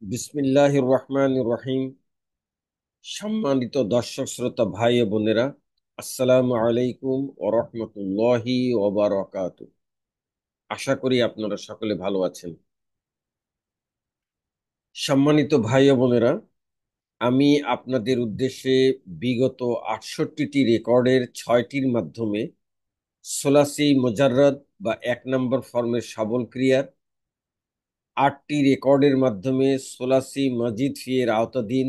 বিসমিল্লাহির রহমানির রহিম। সম্মানিত দর্শক শ্রোতা ভাই ও বোনেরা, আসসালামু আলাইকুম ও রহমতুল্লাহি ওয়া বারাকাতুহু। আশা করি আপনারা সকলে ভালো আছেন। সম্মানিত ভাই ও বোনেরা, আমি আপনাদের উদ্দেশ্যে বিগত 68টি রেকর্ডের 6টির মাধ্যমে সোলাসি মুজাররদ বা 1 নম্বর ফর্মের সবল ক্রিয়ার, 8টি রেকর্ডের মাধ্যমে সোলাসি মাজিদ ফি এর আওতাধীন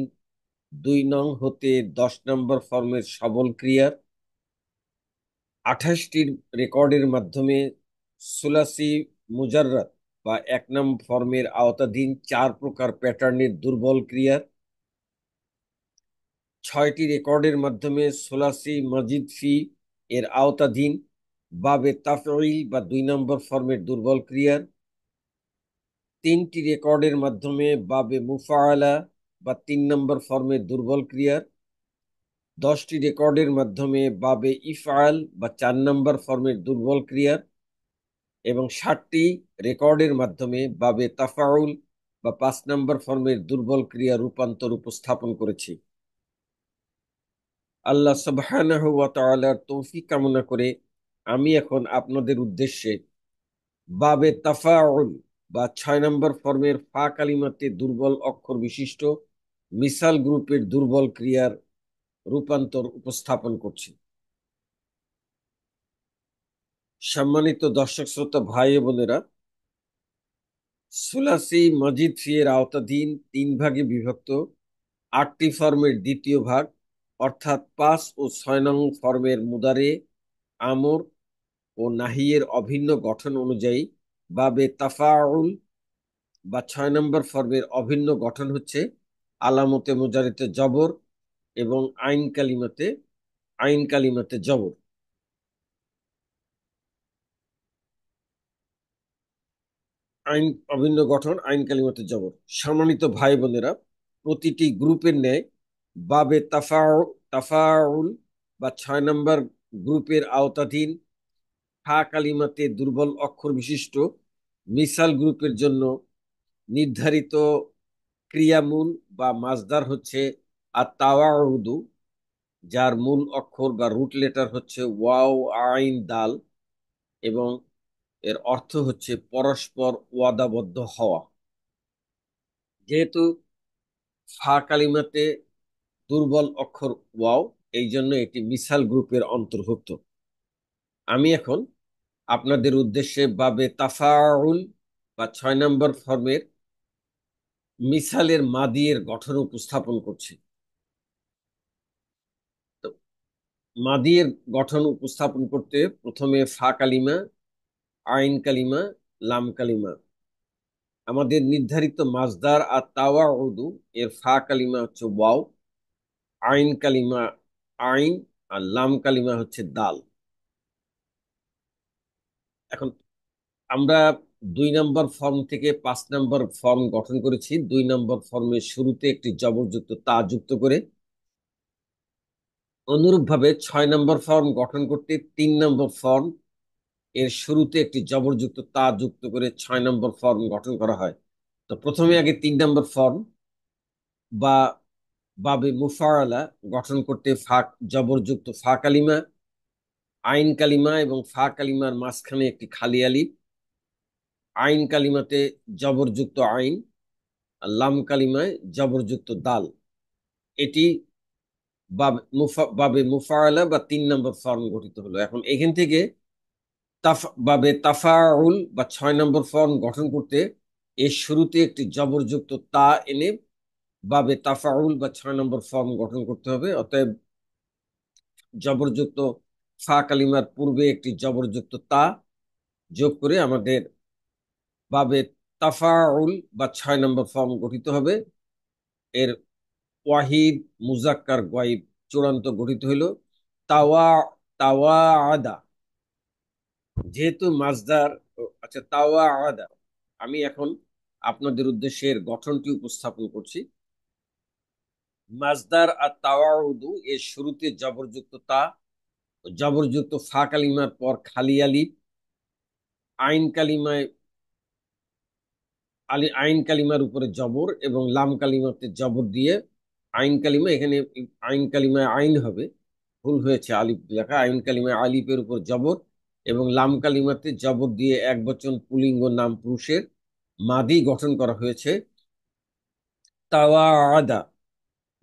2 নং হতে 10 নম্বর ফর্মের সবল ক্রিয়ার, 28টির রেকর্ডের মাধ্যমে সুলাসি মুজাররাদ বা 1 নং ফর্মের আওতাধীন 4 প্রকার প্যাটার্নের দুর্বল ক্রিয়ার, 6টি রেকর্ডের মাধ্যমে সুলাসি মাজিদ ফি এর আওতাধীন বাবে তাফঈল বা 2 নম্বর ফর্মের দুর্বল ক্রিয়ার, 3টি রেকর্ডের মাধ্যমে বাবে মুফাআলা বা 3 নম্বর ফর্মের দুর্বল ক্রিয়ার, 10টি রেকর্ডের মাধ্যমে বাবে ইফআল বা 4 নম্বর ফর্মের দুর্বল ক্রিয়ার এবং 60টি রেকর্ডের মাধ্যমে বাবে তাফাউল বা 5 নম্বর ফর্মের দুর্বল ক্রিয়া রূপান্তর উপস্থাপন করেছি। আল্লাহ সুবহানাহু ওয়া তাআলার তৌফিক কামনা করে আমি এখন আপনাদের উদ্দেশ্যে বাবে তাফাউল বা 6 নম্বর ফর্মের ফা কালিমাতে দুর্বল অক্ষর বিশিষ্ট মিসাল গ্রুপের দুর্বল ক্রিয়ার রূপান্তর উপস্থাপন করছি। সম্মানিত দর্শক শ্রোতা ভাই ও বোনেরা, সুলাসি মজিদ ফি এর আওতাধীন 3 ভাগে বিভক্ত 8টি ফর্মের দ্বিতীয় ভাগ অর্থাৎ 5 ও 6 নং ফর্মের মুদারে, আমর ও নাহিয়ের অভিন্ন গঠন অনুযায়ী বাবে তাফাউল বা 6 নম্বর ফর্মের অভিন্ন গঠন হচ্ছে আলামতে মুজারিতে জবর এবং আইন কালিমাতে জবর। আইন অভিন্ন গঠন আইন কালিমাতে জবর। সম্মানিত ভাই বোনেরা, প্রতিটি গ্রুপের ন্যায় বাবে তাফাউল বা 6 নম্বর গ্রুপের আওতাধীন হা কালিমাতে দুর্বল অক্ষর বিশিষ্ট মিসাল গ্রুপের জন্য নির্ধারিত ক্রিয়ামূল বা মাজদার হচ্ছে আত-তাওয়াউদু, যার মূল অক্ষর বা রুট লেটার হচ্ছে ওয়াও আইন দাল এবং এর অর্থ হচ্ছে পরস্পর ওয়াদাবদ্ধ হওয়া। যেহেতু ফা কালিমাতে দুর্বল অক্ষর ওয়াও, এই জন্য এটি মিসাল গ্রুপের অন্তর্ভুক্ত। আমি এখন আপনাদের উদ্দেশ্যে বাবে তাফাউল বা 6 নম্বর ফর্মের মিসালের মাদিয়ের গঠন উপস্থাপন করছি। তো মাদিয়ের গঠন উপস্থাপন করতে প্রথমে ফা কালিমা, আইন কালিমা, লাম কালিমা। আমাদের নির্ধারিত মাজদার আর তাওয়াউদু এর ফা কালিমা হচ্ছে ওয়াও, আইন কালিমা আইন, আর লাম কালিমা হচ্ছে দাল। এখন আমরা 2 নম্বর ফর্ম থেকে 5 নম্বর ফর্ম গঠন করেছি। 2 নম্বর ফর্মের শুরুতে একটি জবরযুক্ত তা যুক্ত করে। অনুরূপভাবে 6 নম্বর ফর্ম গঠন করতে 3 নম্বর ফর্ম এর শুরুতে একটি জবরযুক্ত তা যুক্ত করে 6 নম্বর ফর্ম গঠন করা হয়। তো প্রথমে আগে 3 নম্বর ফর্ম বা বাবে মুফাআলা গঠন করতে জবরযুক্ত ফা কালিমা, আইন কালিমা এবং ফা কালিমার মাঝখানে একটি খালি আলিফ, আইন কালিমাতে জবরযুক্ত আইন, আর লাম কালিমায় জবরযুক্ত দাল। এটি বাবে মুফাআলা বা 3 নম্বর ফর্ম গঠিত হলো। এখন এখান থেকে বাবে তাফাউল বা 6 নম্বর ফর্ম গঠন করতে এর শুরুতে একটি জবরযুক্ত তা এনে বাবে তাফাউল বা 6 নম্বর ফর্ম গঠন করতে হবে। অতএব জবরযুক্ত ফা কালিমার পূর্বে একটি জবরযুক্ত তা যোগ করে আমাদের বাবে তাফাউল বা 6 নম্বর ফর্ম গঠিত হবে। এর ওয়াহিদ মুজাক্কার গায়ব চূড়ান্ত গঠিত হইল তাওয়া তাওয়া আদা। যেহেতু মাজদার, আচ্ছা তাওয়া আদা, আমি এখন আপনাদের উদ্দেশ্যে এর গঠনটি উপস্থাপন করছি। মাজদার আর তাওয়াউদু এর শুরুতে জবরযুক্ত তা, জবরযুক্ত ফা কালিমার পর খালি আলিফ, আইন কালিমায় আইন কালিমার উপরে জবর এবং লাম কালিমাতে জবর দিয়ে আইন কালিমা, এখানে আইন কালিমায় আইন হবে, ভুল হয়েছে, আলিফ লেখা, আইন কালিমায় আলিফের উপর জবর এবং লাম কালিমাতে জবর দিয়ে এক বচন পুলিঙ্গ নাম পুরুষের মাদি গঠন করা হয়েছে তাওয়াআদা।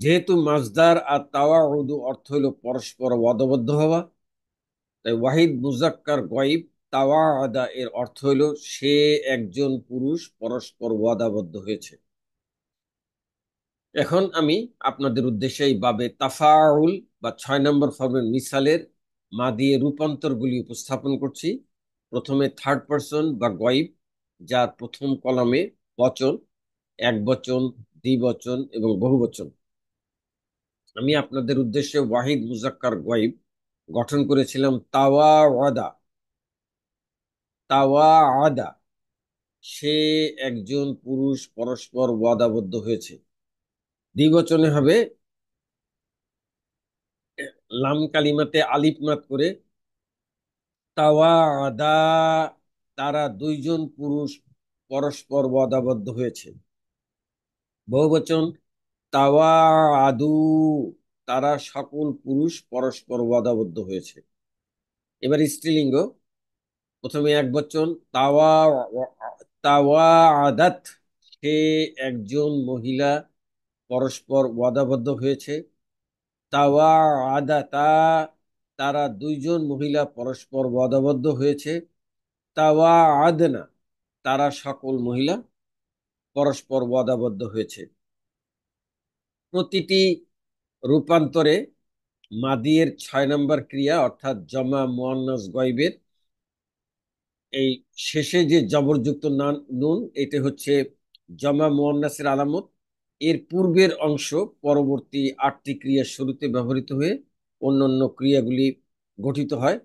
যেহেতু মাজদার আর তাওয়াউদু অর্থ হলো পরস্পর ওয়াদাবদ্ধ হওয়া, তাই ওয়াহিদ মুজাক্কার গয়েব তাওয়াআদা এর অর্থ হলো সে একজন পুরুষ পরস্পর ওয়াদাবদ্ধ হয়েছে। এখন আমি আপনাদের উদ্দেশ্যে এই বাবে তাফাউল বা 6 নম্বর ফর্মের মিসালের মা দিয়ে রূপান্তরগুলি উপস্থাপন করছি। প্রথমে থার্ড পারসন বা গয়েব, যার প্রথম কলামে বচন, এক বচন, দ্বিবচন এবং বহুবচন। আমি আপনাদের উদ্দেশ্যে ওয়াহিদ মুজাক্কার গয়েব গঠন করেছিলাম তাওয়াআদা। তাওয়াআদা, সে একজন পুরুষ পরস্পর ওয়াদাবদ্ধ হয়েছে। দ্বিবচনে হবে লাম কালিমাতে আলিফ মাত করে তাওয়াদা, তারা দুইজন পুরুষ পরস্পর ওয়াদাবদ্ধ হয়েছে। বহুবচন তাওয়াদু, তারা সকল পুরুষ পরস্পর ওয়াদাবদ্ধ হয়েছে। এবার স্ত্রীলিঙ্গ, প্রথমে এক বচন তাওয়াদাত, সে একজন মহিলা পরস্পর ওয়াদাবদ্ধ হয়েছে। তাওয়াদাতা, তারা দুইজন মহিলা পরস্পর ওয়াদাবদ্ধ হয়েছে। তাওয়াআদনা, তারা সকল মহিলা পরস্পর ওয়াদাবদ্ধ হয়েছে। প্রতিটি রূপান্তরে মাদিয়ের 6 নম্বর ক্রিয়া অর্থাৎ জমা মুয়ান্নাস গয়বের এই শেষে যে জবরযুক্ত নুন, এটা হচ্ছে জমা মুয়ান্নাসের আলামত। এর পূর্বের অংশ পরবর্তী 8টি ক্রিয়ার শুরুতে ব্যবহৃত হয়ে অন্যান্য ক্রিয়াগুলি গঠিত হয়।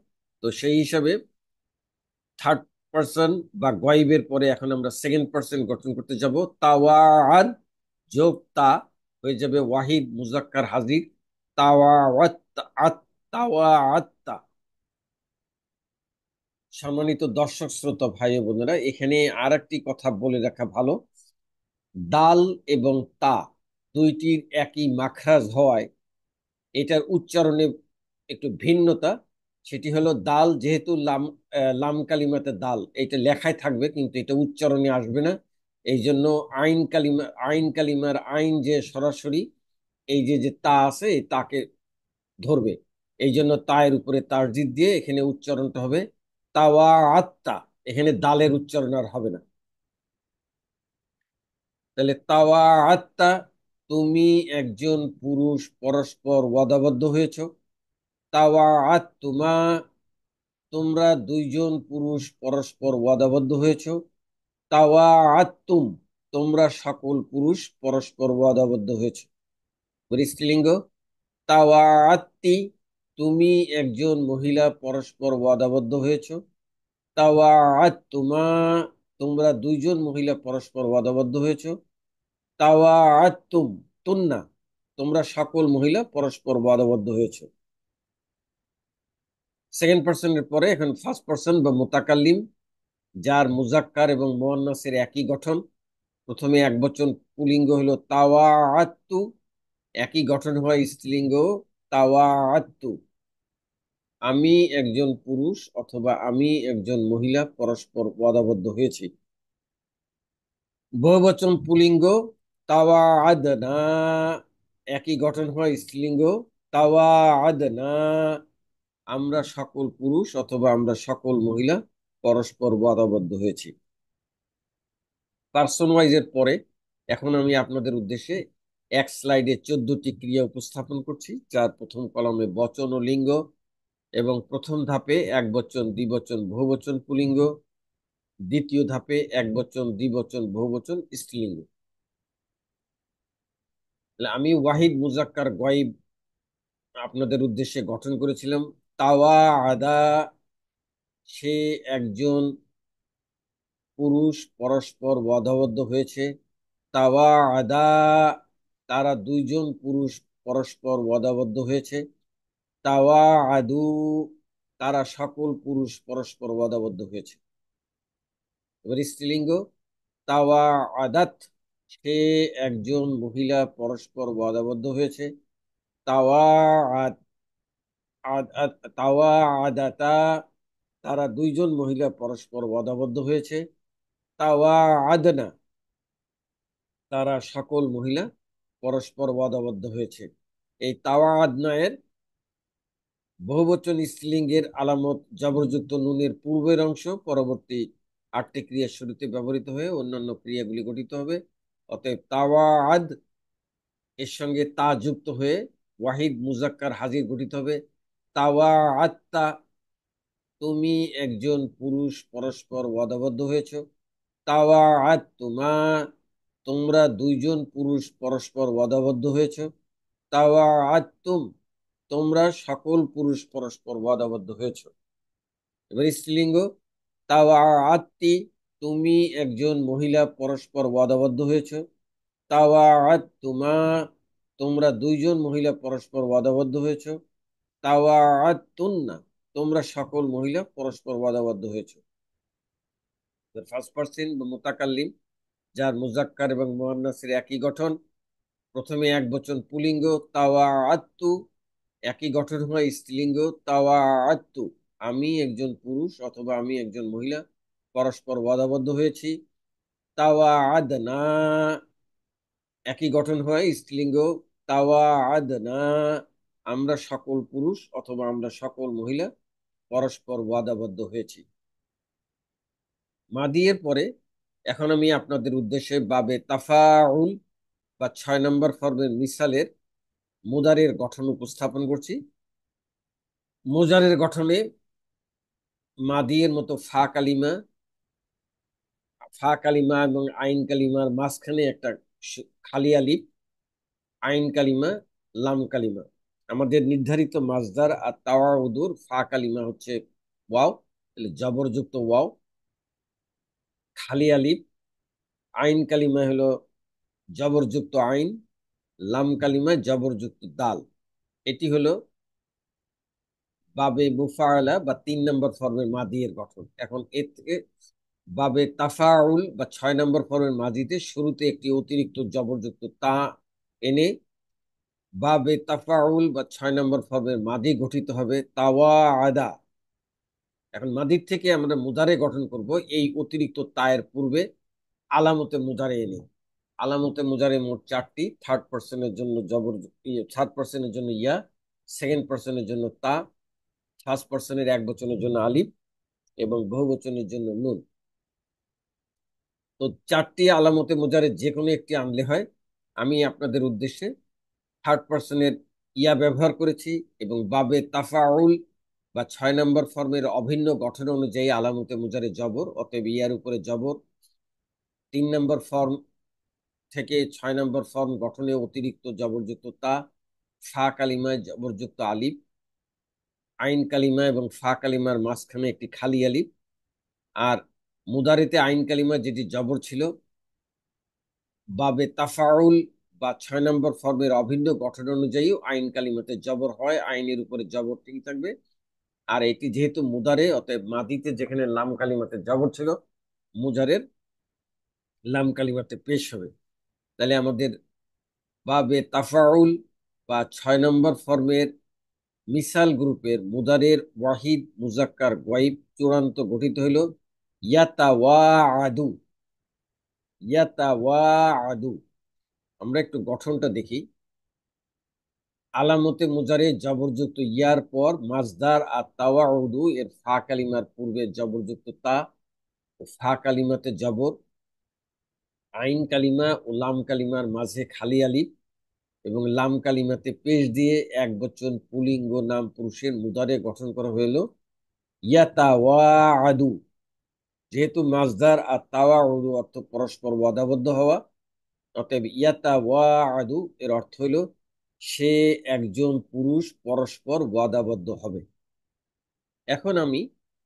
তো সেই হিসাবে থার্ড পার্সন বা গয়েবের পরে এখন আমরা সেকেন্ড পার্সন গঠন করতে যাব। তাওয়াআদ যোগ তা হয়ে যাবে ওয়াহিদ মুজাক্কার হাজির তাওয়াআত আত, তাওয়াআত্তা। সম্মানিত দর্শক শ্রোতা ভাই ও বোনেরা, এখানে আর একটি কথা বলে রাখা ভালো। দাল এবং তা দুইটির একই মাখরাজ হওয়ায় এটার উচ্চারণে একটু ভিন্নতা। সেটি হলো দাল, যেহেতু লাম লাম কালিমাতে দাল, এটা লেখায় থাকবে কিন্তু এটা উচ্চারণে আসবে না। এই জন্য আইন কালিমার আইন যে সরাসরি এই যে যে তা আছে, এই তাকে ধরবে। এই জন্য তায়ের উপরে তারজিদ দিয়ে এখানে উচ্চারণটা হবে তাওয়া আত্তা, এখানে দালের উচ্চারণ আর হবে না। তাহলে তাওয়া আত্তা, তুমি একজন পুরুষ পরস্পর ওয়াদাবদ্ধ হয়েছ। তাওয়া আত্তুমা, তোমরা দুইজন পুরুষ পরস্পর ওয়াদাবদ্ধ হয়েছ। তাওয়া আত্তুম, তোমরা সকল পুরুষ পরস্পর ওয়াদাবদ্ধ হয়েছ। স্ত্রীলিঙ্গ তাওয়া আত্তি, তুমি একজন মহিলা পরস্পর ওয়াদাবদ্ধ হয়েছ। তাওয়া আত্তুমা, তোমরা দুইজন মহিলা পরস্পর ওয়াদাবদ্ধ হয়েছ। তাওয়া আত্তুম তুন্না, তোমরা সকল মহিলা পরস্পর ওয়াদাবদ্ধ হয়েছ। সেকেন্ড পার্সনের পরে এখন ফার্স্ট পার্সন বা মুতাকাল্লিম, যার মুজাক্কার এবং মুয়ান্নাসের একই গঠন। প্রথমে এক বচন পুলিঙ্গ হলো তাওয়াআত্তু, একই গঠন হয় স্ত্রীলিঙ্গ তাওয়াআত্তু। আমি একজন পুরুষ অথবা আমি একজন মহিলা পরস্পর ওয়াদাবদ্ধ হয়েছি। বহুবচন পুলিঙ্গ তাওয়াআদনা, একই গঠন হয় স্ত্রীলিঙ্গ তাওয়াআদনা, আমরা সকল পুরুষ অথবা আমরা সকল মহিলা পরস্পর ওয়াদাবদ্ধ হয়েছি। পার্সন ওয়াইজের পরে এখন আমি আপনাদের উদ্দেশ্যে এক স্লাইডে 14টি ক্রিয়া উপস্থাপন করছি, যার প্রথম কলামে বচন ও লিঙ্গ এবং প্রথম ধাপে এক বচন, দ্বিবচন, বহুবচন পুলিঙ্গ, দ্বিতীয় ধাপে এক বচন, দ্বিবচন, বহুবচন স্ত্রীলিঙ্গ। আমি ওয়াহিদ মুজাক্কার গয়েব আপনাদের উদ্দেশ্যে গঠন করেছিলাম তাওয়া আদা, সে একজন পুরুষ পরস্পর ওয়াদাবদ্ধ হয়েছে। তাওয়া আদা, তারা দুইজন পুরুষ পরস্পর ওয়াদাবদ্ধ হয়েছে। তাওয়া আদু, তারা সকল পুরুষ পরস্পর ওয়াদাবদ্ধ হয়েছে। এবার স্ত্রীলিঙ্গ তাওয়া আদাত, সে একজন মহিলা পরস্পর ওয়াদাবদ্ধ হয়েছে। তাওয়া তাওয়া আদাতা, তারা দুইজন মহিলা পরস্পর ওয়াদাবদ্ধ হয়েছে। তাওয়া আদনা, তারা সকল মহিলা পরস্পর ওয়াদাবদ্ধ হয়েছে। এই তাওয়া আদনায়ের বহুবচন স্ত্রীলিঙ্গের আলামত জবরযুক্ত নুনের পূর্বের অংশ পরবর্তী আটটি ক্রিয়ার শুরুতে ব্যবহৃত হয়ে অন্যান্য ক্রিয়াগুলি গঠিত হবে। অতএব তাওয়াআদ এর সঙ্গে তা যুক্ত হয়ে ওয়াহিদ মুজাক্কার হাজির গঠিত হবে। তাওয়াআত্তা, তুমি একজন পুরুষ পরস্পর ওয়াদাবদ্ধ হয়েছো। তাওয়াআত্তুমা, তোমরা দুইজন পুরুষ পরস্পর ওয়াদাবদ্ধ হয়েছো। তাওয়াআত্তুম, তোমরা সকল পুরুষ পরস্পর ওয়াদাবদ্ধ হয়েছো। এবার স্ত্রীলিঙ্গ, তাওয়াআত্তি, তুমি একজন মহিলা পরস্পর ওয়াদাবদ্ধ হয়েছো। তাওয়াআত্তুমা, তোমরা দুইজন মহিলা পরস্পর ওয়াদাবদ্ধ হয়েছো। তাওয়াআত্তুন্না, তোমরা সকল মহিলা পরস্পর ওয়াদাবদ্ধ হয়েছো। ফার্স্ট পারসন বা মুতাকাল্লিম, যার মুজাক্কার এবং মুয়ান্নাসের একই গঠন, প্রথমে এক বচন পুলিঙ্গ তাওয়াআত্তু, একই গঠন হয় স্ত্রীলিঙ্গ তাওয়াআত্তু, আমি একজন পুরুষ অথবা আমি একজন মহিলা পরস্পর ওয়াদাবদ্ধ হয়েছি। তাওয়াআদনা, একই গঠন হয় স্ত্রীলিঙ্গ তাওয়াআদনা, আমরা সকল পুরুষ অথবা আমরা সকল মহিলা পরস্পর ওয়াদাবদ্ধ হয়েছি। মাদিয়ের পরে এখন আমি আপনাদের উদ্দেশ্যে বাবে তাফাউল বা 6 নম্বর ফর্মের মিসালের মুদারের গঠন উপস্থাপন করছি। মুজারের গঠনে মাদিয়ের মতো ফা কালিমা এবং আইন কালিমার মাঝখানে একটা খালি আলিফ, আইন কালিমা, লাম কালিমা। আমাদের নির্ধারিত মাজদার আর তাওয়াউদুর ফা কালিমা হচ্ছে ওয়াও, জবরযুক্ত ওয়াও, খালি আলিফ। আইন কালিমা হলো জবরযুক্ত আইন, লাম কালিমা জবরযুক্ত দাল। এটি হলো বাবে মুফাআলা বা 3 নম্বর ফর্মের মাদিয়ের গঠন। এখন এর থেকে বাবে তাফাউল বা 6 নম্বর ফর্মের মাজিতে শুরুতে একটি অতিরিক্ত জবরযুক্ত তা এনে বাবে তাফাউল বা 6 নম্বর ফর্মের মাদি গঠিত হবে তাওয়া আদা। এখন মাদির থেকে আমরা মুদারে গঠন করব এই অতিরিক্ত তায়ের পূর্বে আলামতে মুদারে এনে। আলামতে মুদারে মোট 4টি। থার্ড পার্সনের জন্য থার্ড পার্সনের জন্য ইয়া, সেকেন্ড পার্সনের জন্য তা, ফার্স্ট পার্সনের এক বচনের জন্য আলিফ এবং বহুবচনের জন্য নুন। তো 4টি আলামতে মুজারে যে কোনো একটি আনলে হয়। আমি আপনাদের উদ্দেশ্যে থার্ড পার্সনের ইয়া ব্যবহার করেছি এবং বাবে তাফাউল বা 6 নম্বর ফর্মের অভিন্ন গঠন অনুযায়ী আলামতে মুজারে জবর, অতএব ইয়ার উপরে জবর। 3 নম্বর ফর্ম থেকে 6 নম্বর ফর্ম গঠনে অতিরিক্ত জবরযুক্ত তা, ফা কালিমায় জবরযুক্ত আলিফ, আইন কালিমা এবং ফা কালিমার মাঝখানে একটি খালি আলিফ। আর মুদারিতে আইন কালিমা যেটি জবর ছিল, বাবে তাফাউল বা 6 নম্বর ফর্মের অভিন্ন গঠন অনুযায়ী আইন কালিমাতে জবর হয়, আইনের উপরে জবর ঠিক থাকবে। আর এটি যেহেতু মুদারে, অতএব মাদিতে যেখানে লাম কালিমাতে জবর ছিল, মুজারের লাম কালিমাতে পেশ হবে। তাহলে আমাদের বাবে তাফাউল বা 6 নম্বর ফর্মের মিসাল গ্রুপের মুদারের ওয়াহিদ মুজাক্কার গায়ব চূড়ান্ত গঠিত হইল ইয়াতাওয়াআদু। ইয়াতাওয়াআদু, আমরা একটু গঠনটা দেখি। আলামতে মুজারে জবরযুক্ত ইয়ার পর মাজদার আর তাওয়াউদু এর ফা কালিমার পূর্বে জবরযুক্ত তা ও ফা কালিমাতে জবর, আইন কালিমা ও লাম কালিমার মাঝে খালি আলিফ এবং লাম কালিমাতে পেশ দিয়ে এক বচন পুলিঙ্গ নাম পুরুষের মুদারে গঠন করা হইল ইয়াতাওয়াআদু। যেহেতু মাজদার আর তাওয়াউদু অর্থ পরস্পর ওয়াদাবদ্ধ হওয়া, অতএব ইয়াতাওয়াআদু এর অর্থ হইল সে একজন পুরুষ পরস্পর ওয়াদাবদ্ধ হবে। এখন আমি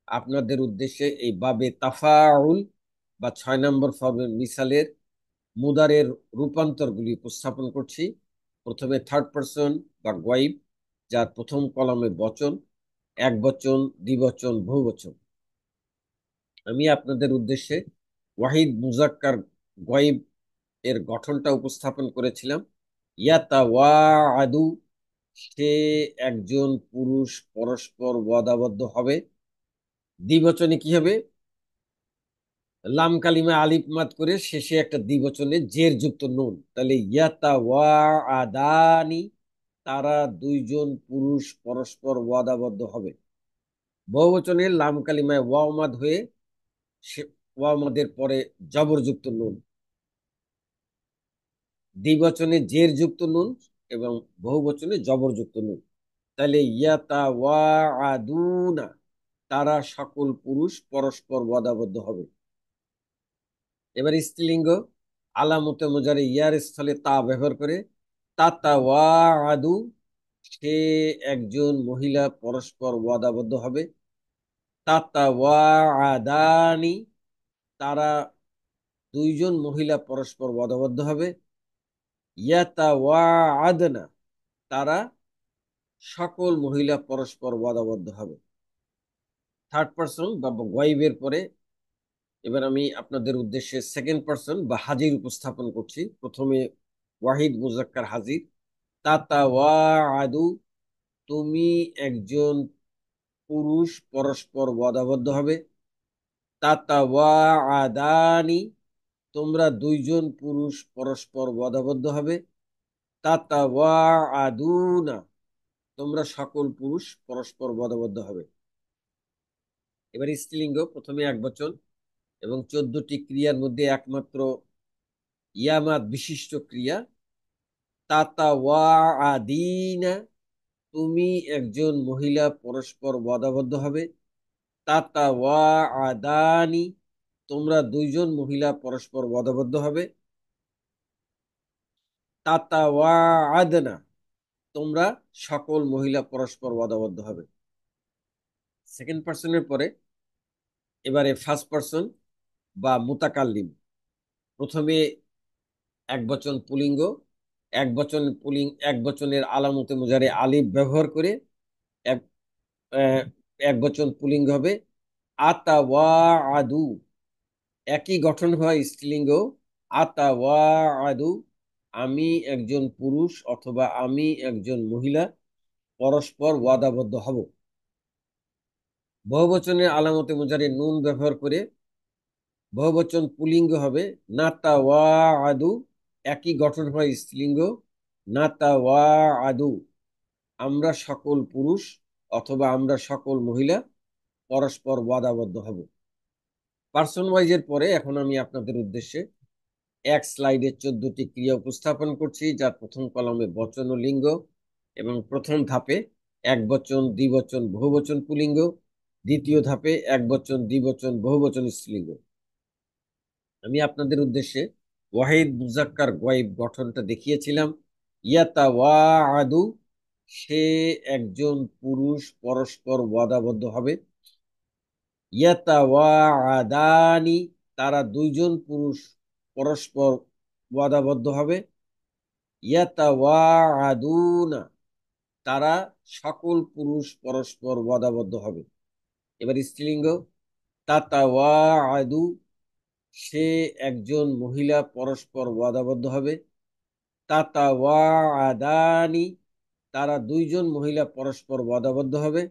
আপনাদের উদ্দেশ্যে এই বাবে তাফাউল বা 6 নম্বর ফর্মের মিসালের মুদারের রূপান্তরগুলি উপস্থাপন করছি। প্রথমে থার্ড পার্সন বা গায়ব, যার প্রথম কলামে বচন, এক বচন, দ্বিবচন, বহুবচন। আমি আপনাদের উদ্দেশ্যে ওয়াহিদ মুজাক্কার গয়েব এর গঠনটা উপস্থাপন করেছিলাম। ইয়াতাওয়াআদু, সে একজন পুরুষ পরস্পর ওয়াদাবদ্ধ হবে। দ্বিবচনে কি হবে? লাম কালিমা আলিফ মাদ করে শেষে একটা দ্বিবচনে জের যুক্ত নুন, তাহলে ইয়াতাওয়াআদানি, তারা দুইজন পুরুষ পরস্পর ওয়াদাবদ্ধ হবে। বহুবচনে লাম কালিমায় ওয়াও মাদ হয়ে ওয়াও মাদের পরে জবরযুক্ত নুন, দ্বিবচনে জের যুক্ত নুন এবং বহুবচনে জবরযুক্ত নুন। তাহলে ইয়াতাওয়াআদুনা, তারা সকল পুরুষ পরস্পর ওয়াদাবদ্ধ হবে। এবার স্ত্রীলিঙ্গ, আলামতে মুজারে ইয়ার স্থলে তা ব্যবহার করে তাতাওয়াআদু, সে একজন মহিলা পরস্পর ওয়াদাবদ্ধ হবে। তাতাওয়াআদানি, তারা দুইজন মহিলা পরস্পর ওয়াদাবদ্ধ হবে। ইয়াতাওয়াআদনা, তারা সকল মহিলা পরস্পর ওয়াদাবদ্ধ হবে। থার্ড পারসন বা গায়বের পরে এবার আমি আপনাদের উদ্দেশ্যে সেকেন্ড পারসন বা হাজির উপস্থাপন করছি। প্রথমে ওয়াহিদ মুজাক্কার হাজির। তাতাওয়াআদু, তুমি একজন পুরুষ পরস্পর ওয়াদাবদ্ধ হবে। তাতাওয়াআদানি, তোমরা দুইজন পুরুষ পরস্পর ওয়াদাবদ্ধ হবে। তাতাওয়াআদুনা, তোমরা সকল পুরুষ পরস্পর ওয়াদাবদ্ধ হবে। এবার স্ত্রীলিঙ্গ, প্রথমে এক বচন এবং 14টি ক্রিয়ার মধ্যে একমাত্র ইয়ামাত বিশিষ্ট ক্রিয়া। তাতাওয়াআদিনা, তুমি একজন মহিলা পরস্পর ওয়াদাবদ্ধ হবে। তাতাওয়াআদানি, তোমরা দুইজন মহিলা পরস্পর ওয়াদাবদ্ধ হবে। তাতাওয়াআদনা, তোমরা সকল মহিলা পরস্পর ওয়াদাবদ্ধ হবে। সেকেন্ড পার্সনের পরে এবারে ফার্স্ট পার্সন বা মুতাকাল্লিম। প্রথমে এক বচন পুলিঙ্গ, এক বচনের আলামতে মুজারে আলিফ ব্যবহার করে এক এক বচন পুলিঙ্গ হবে আতাওয়াআদু। একই গঠন হয় স্ত্রীলিঙ্গ আতাওয়াআদু, আমি একজন পুরুষ অথবা আমি একজন মহিলা পরস্পর ওয়াদাবদ্ধ হব। বহুবচনের আলামতে মুজারে নুন ব্যবহার করে বহুবচন পুলিঙ্গ হবে নাতাওয়াআদু। একই গঠন হয় স্ত্রীলিঙ্গ নাতাওয়াআদু, আমরা সকল পুরুষ অথবা আমরা সকল মহিলা পরস্পর ওয়াদাবদ্ধ হব। পার্সন ওয়াইজের পরে এখন আমি আপনাদের উদ্দেশ্যে এক স্লাইডে 14টি ক্রিয়া উপস্থাপন করছি, যার প্রথম কলমে বচন ও লিঙ্গ এবং প্রথম ধাপে এক বচন দ্বিবচন বহুবচন পুলিঙ্গ, দ্বিতীয় ধাপে এক বচন দ্বিবচন বহুবচন স্ত্রীলিঙ্গ। আমি আপনাদের উদ্দেশ্যে ওয়াহিদ মুজাক্কার গয়েব গঠনটা দেখিয়েছিলাম। ইয়াতাওয়াআদু, সে একজন পুরুষ পরস্পর ওয়াদাবদ্ধ হবে। ইয়াতাওয়াআদানি, তারা দুইজন পুরুষ পরস্পর ওয়াদাবদ্ধ হবে। ইয়াতাওয়াআদুনা, তারা সকল পুরুষ পরস্পর ওয়াদাবদ্ধ হবে। এবার স্ত্রীলিঙ্গ তাতাওয়াআদু, সে একজন মহিলা পরস্পর ওয়াদাবদ্ধ হবে। তাতাওয়াআদানি, তারা দুইজন মহিলা পরস্পর ওয়াদাবদ্ধ হবে।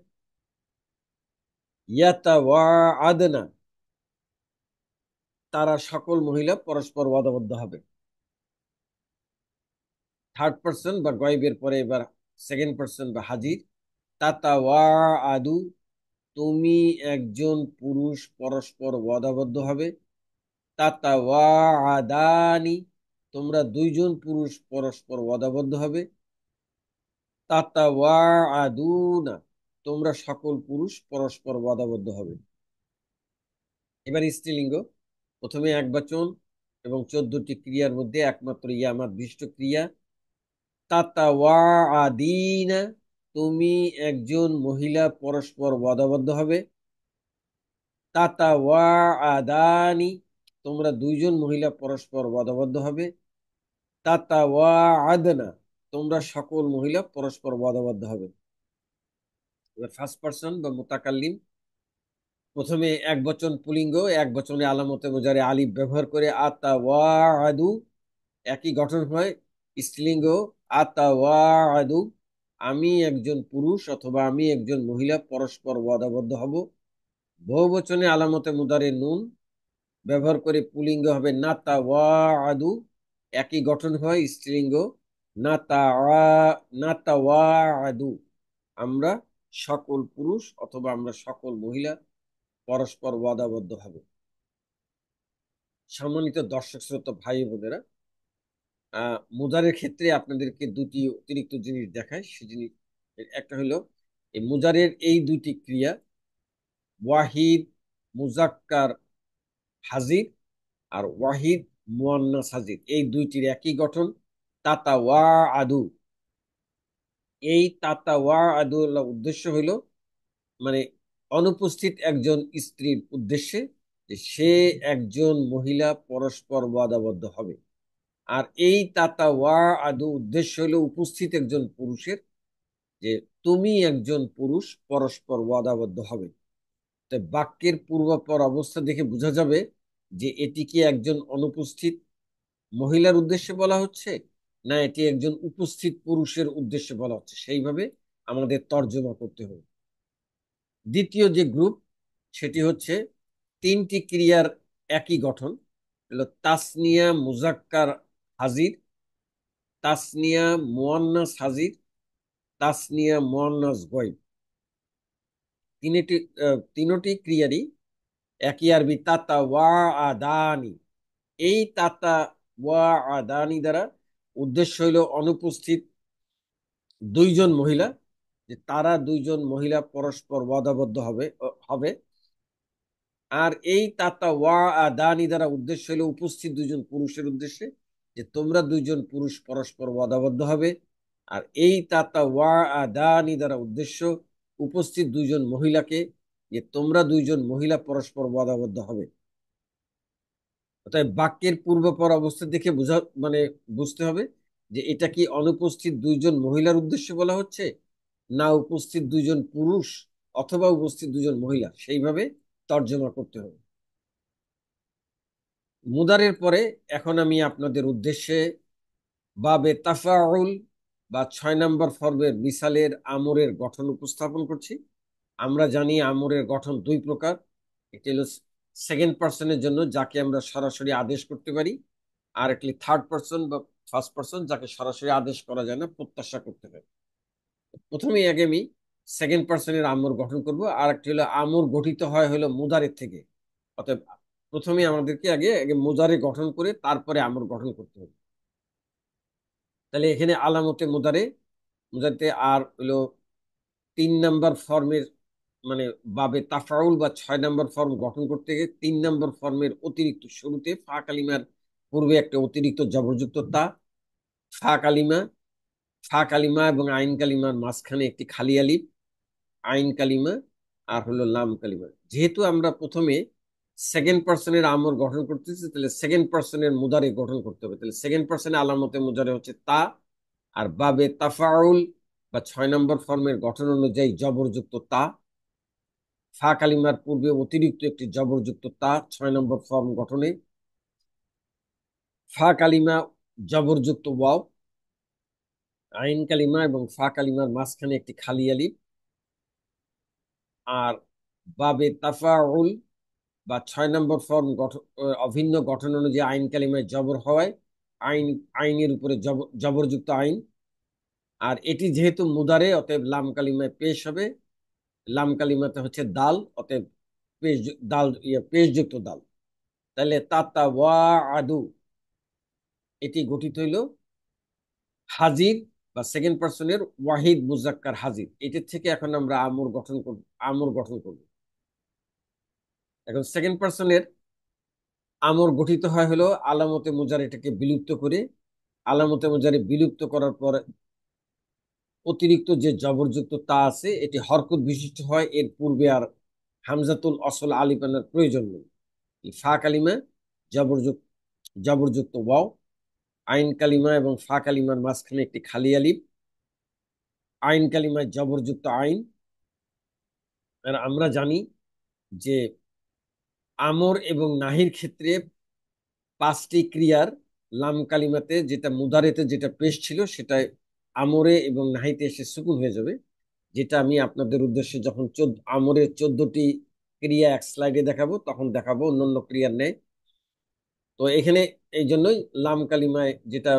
ইয়াতাওয়াআদনা, তারা সকল মহিলা পরস্পর ওয়াদাবদ্ধ হবে। থার্ড পার্সন বা গয়েবের পরে এবার সেকেন্ড পার্সন বা হাজির। তাতাওয়াআদু, তুমি একজন পুরুষ পরস্পর ওয়াদাবদ্ধ হবে। তাতাওয়াআদানি, তোমরা দুইজন পুরুষ পরস্পর ওয়াদাবদ্ধ হবে। তাতাওয়াআদুনা, তোমরা সকল পুরুষ পরস্পর ওয়াদাবদ্ধ হবে। এবার স্ত্রীলিঙ্গ, প্রথমে এক বচন এবং 14টি ক্রিয়ার মধ্যে একমাত্র ইয়ামাত বিশিষ্ট ক্রিয়া। তাতাওয়াআদিনা, তুমি একজন মহিলা পরস্পর ওয়াদাবদ্ধ হবে। তাতাওয়াআদানি, তোমরা দুইজন মহিলা পরস্পর ওয়াদাবদ্ধ হবে। তাতাওয়াআদনা, তোমরা সকল মহিলা পরস্পর ওয়াদাবদ্ধ হবে। এবার ফার্স্ট পার্সন বা মুতাকাল্লিম। প্রথমে এক বচন পুলিঙ্গ, এক বচনে আলামতে মুজারে আলিফ ব্যবহার করে আতা ওয়া আদু, একই গঠন হয়। স্ত্রীলিঙ্গ আতা ওয়া আদু, আমি একজন পুরুষ অথবা আমি একজন মহিলা পরস্পর ওয়াদাবদ্ধ হব। বহুবচনে আলামতে মুদারে নুন ব্যবহার করে পুলিঙ্গ হবে নাতা ওয়া আদু, একই গঠন হয়। স্ত্রীলিঙ্গ নাতা নাতা ওয়া আদু, আমরা সকল পুরুষ অথবা আমরা সকল মহিলা পরস্পর ওয়াদাবদ্ধ হব। সম্মানিত দর্শক শ্রোতা ভাই বোনেরা, মুজারের ক্ষেত্রে আপনাদেরকে দুটি অতিরিক্ত জিনিস দেখায়। সে জিনিস একটা হলো এই মুজারের এই দুইটি ক্রিয়া, ওয়াহিদ মুজাক্কার হাজির আর ওয়াহিদ মুয়ান্নাস হাজির, এই দুইটির একই গঠন তাতা ওয়া আদু। এই তাতা ওয়া আদু উদ্দেশ্য হইল মানে অনুপস্থিত একজন স্ত্রীর উদ্দেশ্যে যে সে একজন মহিলা পরস্পর ওয়াদাবদ্ধ হবে। আর এই তাতা ওয়া আদু উদ্দেশ্য হলো উপস্থিত একজন পুরুষের যে তুমি একজন পুরুষ পরস্পর ওয়াদাবদ্ধ হবে। তাই বাক্যের পূর্বাপর অবস্থা দেখে বোঝা যাবে যে এটি কি একজন অনুপস্থিত মহিলার উদ্দেশ্যে বলা হচ্ছে, না এটি একজন উপস্থিত পুরুষের উদ্দেশ্যে বলা হচ্ছে, সেইভাবে আমাদের তর্জমা করতে হবে। দ্বিতীয় যে গ্রুপ সেটি হচ্ছে তিনটি ক্রিয়ার একই গঠন, হলো তাসনিয়া মুজাক্কার হাজির, তাসনিয়া মুয়ান্নাস হাজির, তাসনিয়া মুয়ান্নাস গয়ব। তিনটি তিনটি ক্রিয়ারই একই আরবি তাতা ওয়া আদানি। এই তাতা ওয়া আদানি দ্বারা উদ্দেশ্য হইল অনুপস্থিত দুইজন মহিলা, যে তারা দুইজন মহিলা পরস্পর ওয়াদাবদ্ধ হবে। আর এই তাতা ওয়া আদানি দ্বারা উদ্দেশ্য হলো উপস্থিত দুইজন পুরুষের উদ্দেশ্যে যে তোমরা দুইজন পুরুষ পরস্পর ওয়াদাবদ্ধ হবে। আর এই তাতা ওয়া আদানি দ্বারা উদ্দেশ্য উপস্থিত দুইজন মহিলাকে যে তোমরা দুইজন মহিলা পরস্পর ওয়াদাবদ্ধ হবে। অর্থাৎ বাক্যের পূর্বাপর অবস্থা দেখে বুঝতে হবে যে এটা কি অনুপস্থিত দুইজন মহিলার উদ্দেশ্যে বলা হচ্ছে, না উপস্থিত দুইজন পুরুষ অথবা উপস্থিত দুইজন মহিলা, সেইভাবে তর্জমা করতে হবে। মুদারের পরে এখন আমি আপনাদের উদ্দেশ্যে বাবে তাফাউল বা 6 নম্বর ফর্মের মিসালের আমরের গঠন উপস্থাপন করছি। আমরা জানি আমরের গঠন দুই প্রকার। একটি হলো সেকেন্ড পার্সনের জন্য যাকে আমরা সরাসরি আদেশ করতে পারি, আর একটি থার্ড পার্সন বা ফার্স্ট পার্সন যাকে সরাসরি আদেশ করা যায় না, প্রত্যাশা করতে হয়। প্রথমে আগে আমি সেকেন্ড পার্সনের আমর গঠন করব। আর একটি হলো আমর গঠিত হয় হলো মুদারের থেকে। অতএব প্রথমে আমাদেরকে আগে আগে মুদারে গঠন করে তারপরে আমর গঠন করতে হবে। তাহলে এখানে আলামতে মুদারে, মুদারিতে আর হলো 3 নম্বর ফর্মের মানে বাবে তাফাউল বা 6 নম্বর ফর্ম গঠন করতে গিয়ে 3 নম্বর ফর্মের অতিরিক্ত শুরুতে ফা কালিমার পূর্বে একটা অতিরিক্ত জবরযুক্ত তা, ফা কালিমা, ফা কালিমা এবং আইন কালিমার মাঝখানে একটি খালি আলিফ, আইন কালিমা আর হলো লাম কালিমা। যেহেতু আমরা প্রথমে সেকেন্ড পার্সনের আমর গঠন করতেছি, তাহলে সেকেন্ড পার্সনের মুদারে গঠন করতে হবে। তাহলে সেকেন্ড পার্সনের আলামতে মুদারে হচ্ছে তা, আর বাবে তাফাউল বা 6 নম্বর ফর্মের গঠন অনুযায়ী জবরযুক্ত তা, ফা কালিমার পূর্বে অতিরিক্ত একটি জবরযুক্ত তা 6 নম্বর ফর্ম গঠনে, ফা কালিমা জবরযুক্ত ওয়াও, আইন কালিমা এবং ফা কালিমার মাঝখানে একটি খালি আলিফ, আর বাবে তাফাউল বা 6 নম্বর ফর্ম গঠন অভিন্ন গঠন অনুযায়ী আইন কালিমায় জবর হওয়ায় আইন, আইনের উপরে জবরযুক্ত আইন। আর এটি যেহেতু মুদারে অতএব লাম কালিমায় পেশ হবে, লাম কালিমাতে হচ্ছে দাল, অতএব পেশ দাল পেশযুক্ত দাল। তাহলে তাতা ওয়া আদু এটি গঠিত হইল হাজির বা সেকেন্ড পার্সনের ওয়াহিদ মুজাক্কার হাজির। এটির থেকে এখন আমরা আমর গঠন করব। এখন সেকেন্ড পার্সনের আমর গঠিত হয় হলো আলামতে মুজার এটাকে বিলুপ্ত করে, আলামতে মুজারে বিলুপ্ত করার পর অতিরিক্ত যে জবরযুক্ত তা আছে এটি হরকত বিশিষ্ট হয়। এর পূর্বে আর হামজাতুল আসল আলিফ আনার প্রয়োজন নেই। ফা কালিমা জবরযুক্ত জবরযুক্ত ওয়াও, আইন কালিমা এবং ফা কালিমার মাঝখানে একটি খালি আলিফ, আইন কালিমায় জবরযুক্ত আইন। আর আমরা জানি যে আমর এবং নাহির ক্ষেত্রে পাঁচটি ক্রিয়ার লাম কালিমাতে যেটা মুদারেতে যেটা পেশ ছিল সেটা আমরে এবং নাহিতে এসে সুকুন হয়ে যাবে, যেটা আমি আপনাদের উদ্দেশ্যে যখন আমরের 14টি ক্রিয়া এক স্লাইডে দেখাবো তখন দেখাবো অন্যান্য ক্রিয়ার নেই। তো এখানে এই জন্যই লাম কালিমায় যেটা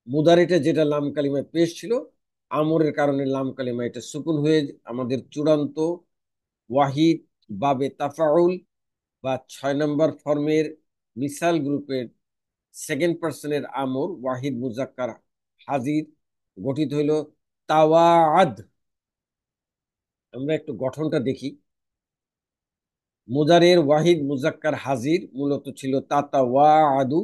মুদারিতে যেটা লাম কালিমায় পেশ ছিল, আমরের কারণে লাম কালিমা এটা সুকুন হয়ে আমাদের চূড়ান্ত ওয়াহিদ বাবে তাফাউল বা 6 নম্বর ফর্মের মিসাল গ্রুপের সেকেন্ড পার্সনের আমর ওয়াহিদ মুজাক্কার হাজির গঠিত হইল তাওয়াআদ। আমরা একটু গঠনটা দেখি। মুজারের ওয়াহিদ মুজাক্কার হাজির মূলত ছিল তাতাওয়াআদু।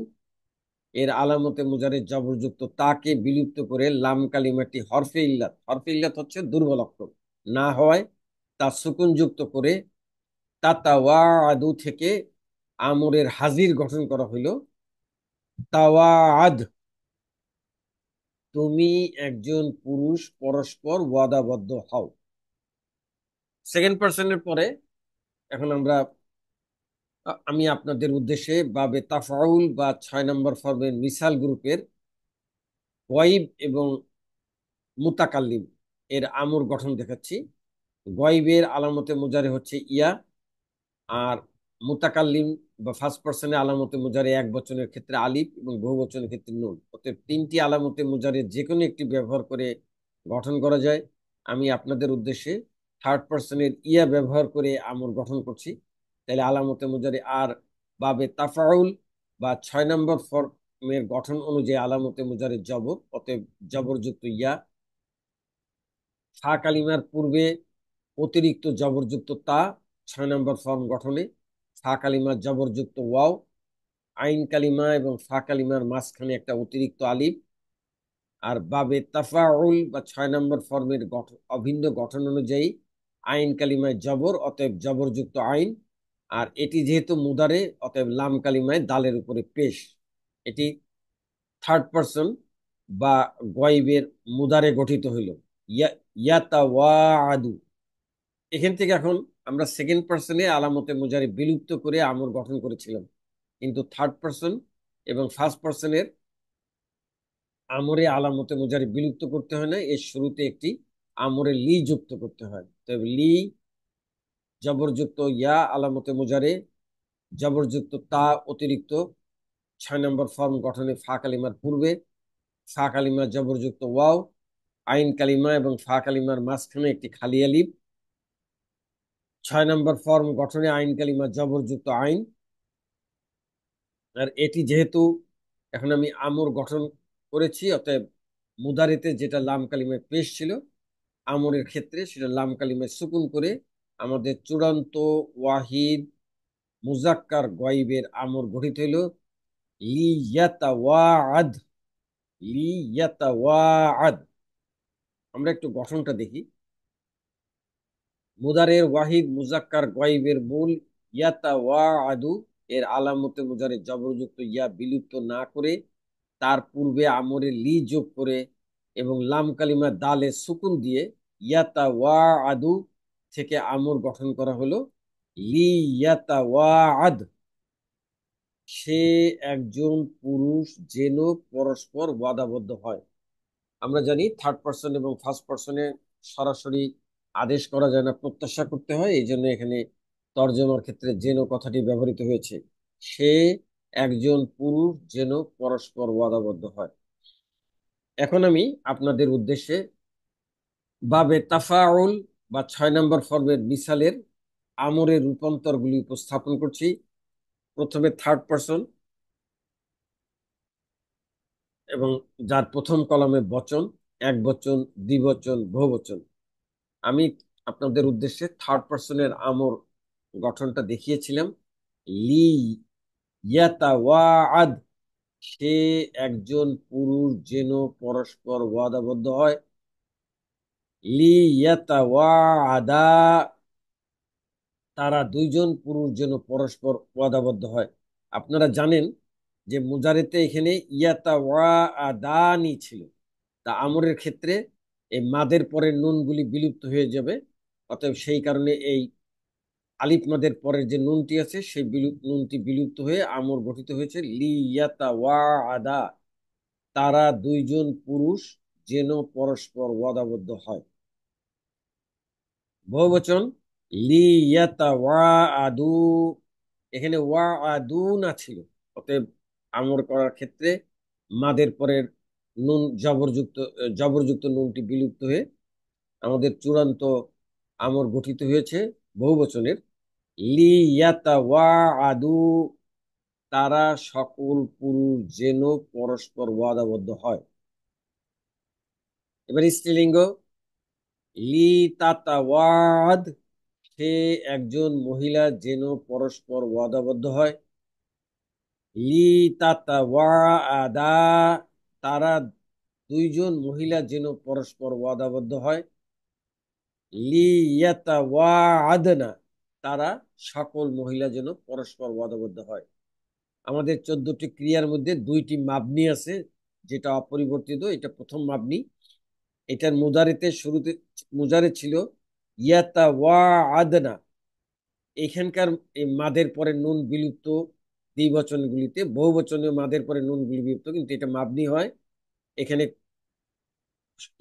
এর আলামতে মুজারের জবরযুক্ত তাকে বিলুপ্ত করে লাম কালিমাটি হরফে ইল্লাত, হরফে ইল্লাত হচ্ছে দুর্বল অক্ষর না হয় তা সুকুন যুক্ত করে তাতাওয়াআদু থেকে আমরের হাজির গঠন করা হইল তাওয়াআদ। তুমি একজন পুরুষ পরস্পর ওয়াদাবদ্ধ হও। সেকেন্ড পার্সনের পরে এখন আমি আপনাদের উদ্দেশ্যে বাবে তাফাউল বা 6 নম্বর ফর্মের মিসাল গ্রুপের গয়েব এবং মুতাকাল্লিম এর আমর গঠন দেখাচ্ছি। গয়েবের আলামতে মুজারে হচ্ছে ইয়া, আর মুতাকাল্লিম বা ফার্স্ট পার্সনে আলামতে মুজারে এক বচনের ক্ষেত্রে আলিফ এবং বহু বচনের ক্ষেত্রে নুন। অতএব তিনটি আলামতে মুজারে যে কোনো একটি ব্যবহার করে গঠন করা যায়। আমি আপনাদের উদ্দেশ্যে থার্ড পার্সনের ইয়া ব্যবহার করে আমর গঠন করছি। তাহলে আলামতে মুজারে আর বাবে তাফাউল বা 6 নম্বর ফর্মের গঠন অনুযায়ী আলামতে মুজারে জবর, অতএব জবরযুক্ত ইয়া। ফা কালিমার পূর্বে অতিরিক্ত জবরযুক্ত তা 6 নম্বর ফর্ম গঠনে। ফা কালিমার জবরযুক্ত ওয়াও। আইন কালিমা এবং ফা কালিমার মাঝখানে একটা অতিরিক্ত আলিফ। আর বাবে তাফাউল বা 6 নম্বর ফর্মের অভিন্ন গঠন অনুযায়ী আইন কালিমায় জবর, অতএব জবরযুক্ত আইন। আর এটি যেহেতু মুদারে অতএব লাম কালিমায় দালের উপরে পেশ। এটি থার্ড পার্সন বা গয়েবের মুদারে গঠিত হইল ইয়াতাওয়াআদু। এখান থেকে এখন আমরা সেকেন্ড পার্সনে আলামতে মুজারে বিলুপ্ত করে আমর গঠন করেছিলাম, কিন্তু থার্ড পার্সন এবং ফার্স্ট পার্সনের আমরে আলামতে মুজারে বিলুপ্ত করতে হয় না, এর শুরুতে একটি আমরে লি যুক্ত করতে হয়। তবে লি জবরযুক্ত ইয়া আলামতে মুজারে জবরযুক্ত তা অতিরিক্ত 6 নম্বর ফর্ম গঠনে ফা কালিমার পূর্বে। ফা কালিমা জবরযুক্ত ওয়াও। আইন কালিমা এবং ফা কালিমার মাঝখানে একটি খালি আলিফ। 6 নম্বর ফর্ম গঠনে আইন কালিমা জবরযুক্ত আইন। আর এটি যেহেতু এখন আমি আমর গঠন করেছি, অতএব মুদারিতে যেটা লাম কালিমায় পেশ ছিল আমরের ক্ষেত্রে সেটা লাম কালিমায় সুকুন করে আমাদের চূড়ান্ত ওয়াহিদ মুজাক্কার গয়েবের আমর গঠিত হইল লিয়াতাওয়াআদ। লিয়াতাওয়াআদ। আমরা একটু গঠনটা দেখি। মুদারের ওয়াহিদ মুজাক্কার গয়েবের মূল ইয়াতাওয়াআদু এর আলামতে মুজারের জবরযুক্ত ইয়া বিলুপ্ত না করে তার পূর্বে আমরে লি যোগ করে এবং লাম কালিমা দালে সুকুন দিয়ে ইয়াতাওয়াআদু থেকে আমর গঠন করা হলো লিয়াতাওয়াআদ। সে একজন পুরুষ যেন পরস্পর ওয়াদাবদ্ধ হয়। আমরা জানি থার্ড পার্সন এবং ফার্স্ট পার্সনে সরাসরি আদেশ করা যায় না, প্রত্যাশা করতে হয়। এই জন্য এখানে তর্জমার ক্ষেত্রে যেন কথাটি ব্যবহৃত হয়েছে। সে একজন পুরুষ যেন পরস্পর ওয়াদাবদ্ধ হয়। এখন আমি আপনাদের উদ্দেশ্যে বাবে তাফাউল বা 6 নম্বর ফর্মের মিসালের আমরের রূপান্তরগুলি উপস্থাপন করছি। প্রথমে থার্ড পার্সন এবং যার প্রথম কলামে বচন, এক বচন, দ্বিবচন, বহুবচন। আমি আপনাদের উদ্দেশ্যে থার্ড পার্সনের আমর গঠনটা দেখিয়েছিলাম। লি ইয়াতাওয়াআদ। সে একজন পুরুষ যেন পরস্পর ওয়াদাবদ্ধ হয়। লি ইয়াতাওয়াআদা। তারা দুইজন পুরুষ যেন পরস্পর ওয়াদাবদ্ধ হয়। আপনারা জানেন যে মুজারেতে এখানে ইয়াতাওয়াআদানি ছিল, তা আমরের ক্ষেত্রে এই মাদের পরের নুনগুলি বিলুপ্ত হয়ে যাবে। অতএব সেই কারণে এই আলিফ মাদের পরের যে নুনটি আছে সেই নুনটি বিলুপ্ত হয়ে আমর গঠিত হয়েছে লিয়াতা ওয়া আদা, তারা দুইজন পুরুষ যেন পরস্পর ওয়াদাবদ্ধ হয়। বহুবচন লিয়াতা ওয়া আদু, এখানে ওয়া আদু না ছিল, অতএব আমর করার ক্ষেত্রে মাদের পরের নুন জবরযুক্ত নুনটি বিলুপ্ত হয়ে আমাদের চূড়ান্ত আমর গঠিত হয়েছে বহুবচনের লিয়াতা ওয়া আদু, তারা সকল পুরুষ যেন পরস্পর ওয়াদাবদ্ধ হয়। এবার স্ত্রীলিঙ্গ লি তাতাওয়াদ, সে একজন মহিলা যেন পরস্পর ওয়াদাবদ্ধ হয়। লি তাতাওয়াদা, তারা দুইজন মহিলা যেন পরস্পর ওয়াদাবদ্ধ হয়। লি ইয়াতাওয়াদনা, তারা সকল মহিলা যেন পরস্পর ওয়াদাবদ্ধ হয়। আমাদের 14টি ক্রিয়ার মধ্যে 2টি মাবনি আছে, যেটা অপরিবর্তিত, এটা প্রথম মাবনি। এটার মুজারিতে শুরুতে মুজারে ছিল ইয়াতাওয়াদনা, এখানকার এই মাদের পরে নুন বিলুপ্ত দ্বিবচনগুলিতে, বহুবচনীয় মাদের পরে নুন বিলুপ্ত, কিন্তু এটা মাবনি হয়। এখানে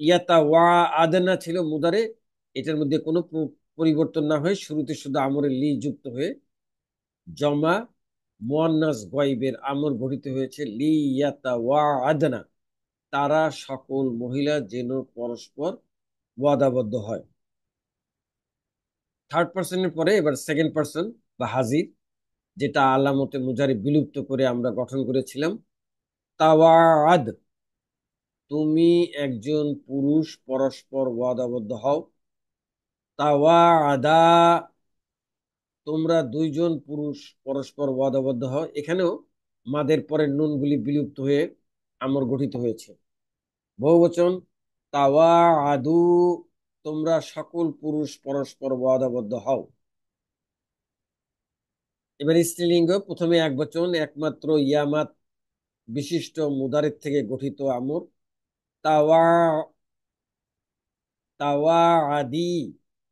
ইয়াতাওয়াদনা ছিল মুদারে, এটার মধ্যে কোনো পরিবর্তন না হয়ে শুরুতে শুধু আমরের লি যুক্ত হয়ে জমা মুয়ান্নাস গয়বের আমর গঠিত হয়েছে লি ইয়াতাওয়াদনা, তারা সকল মহিলা যেন পরস্পর ওয়াদাবদ্ধ হয়। থার্ড পার্সনের পরে এবার সেকেন্ড পার্সন বা হাজির, যেটা আলামতে মুজারি বিলুপ্ত করে আমরা গঠন করেছিলাম। তাওয়াদ, তুমি একজন পুরুষ পরস্পর ওয়াদাবদ্ধ হও। তাওয়াদা, তোমরা দুইজন পুরুষ পরস্পর ওয়াদাবদ্ধ হও। এখানেও মাদের পরের নুনগুলি বিলুপ্ত হয়ে আমর গঠিত হয়েছে। বহুবচন তাওয়াদু, তোমরা সকল পুরুষ পরস্পর ওয়াদাবদ্ধ হও। এবার স্ত্রীলিঙ্গ, প্রথমে এক বচন, একমাত্র ইয়ামাত বিশিষ্ট মুদারের থেকে গঠিত আমর। তাওয়া তাওয়াদি,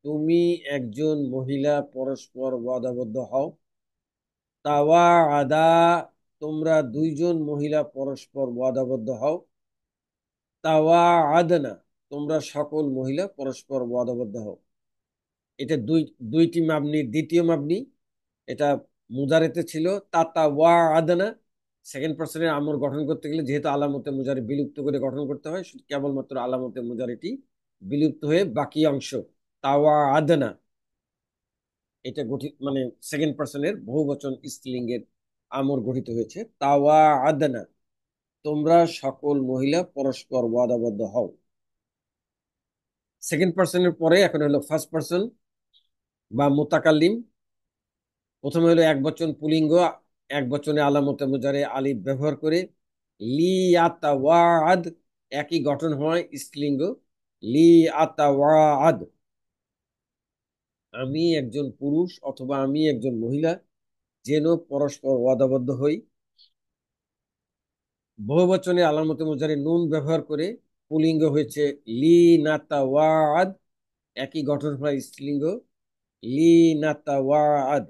তুমি একজন মহিলা পরস্পর ওয়াদাবদ্ধ হও। তাওয়াদা, তোমরা দুইজন মহিলা পরস্পর ওয়াদাবদ্ধ হও। তাওয়াদনা, তোমরা সকল মহিলা পরস্পর ওয়াদাবদ্ধ হও। এটা দুইটি মাবনি, দ্বিতীয় মাবনি। এটা মুজারেতে ছিল তাতা ওয়া আদনা। সেকেন্ড পার্সনের আমর গঠন করতে গেলে যেহেতু আলামতে মুজারি বিলুপ্ত করে গঠন করতে হয়, কেবলমাত্র আলামতে মুজারিটি বিলুপ্ত হয়ে বাকি অংশ তাওয়া আদনা, এটা গঠিত মানে সেকেন্ড পার্সনের বহুবচন স্ত্রীলিঙ্গের আমর গঠিত হয়েছে তাওয়া আদনা, তোমরা সকল মহিলা পরস্পর ওয়াদাবদ্ধ হও। সেকেন্ড পার্সনের পরে এখন হলো ফার্স্ট পার্সন বা মুতাকাল্লিম। প্রথমে হলো এক বচন পুলিঙ্গ, এক বচনে আলামতে মুজারে আলিফ ব্যবহার করে লি আতাওয়াদ, একই গঠন হয় স্ত্রীলিঙ্গ লি আতাওয়াদ, আমি একজন পুরুষ অথবা আমি একজন মহিলা যেন পরস্পর ওয়াদাবদ্ধ হই। বহুবচনে আলামতে মুজারে নুন ব্যবহার করে পুলিঙ্গ হয়েছে লি নাতাওয়াদ, একই গঠন হয় স্ত্রীলিঙ্গ লি নাতাওয়াদ,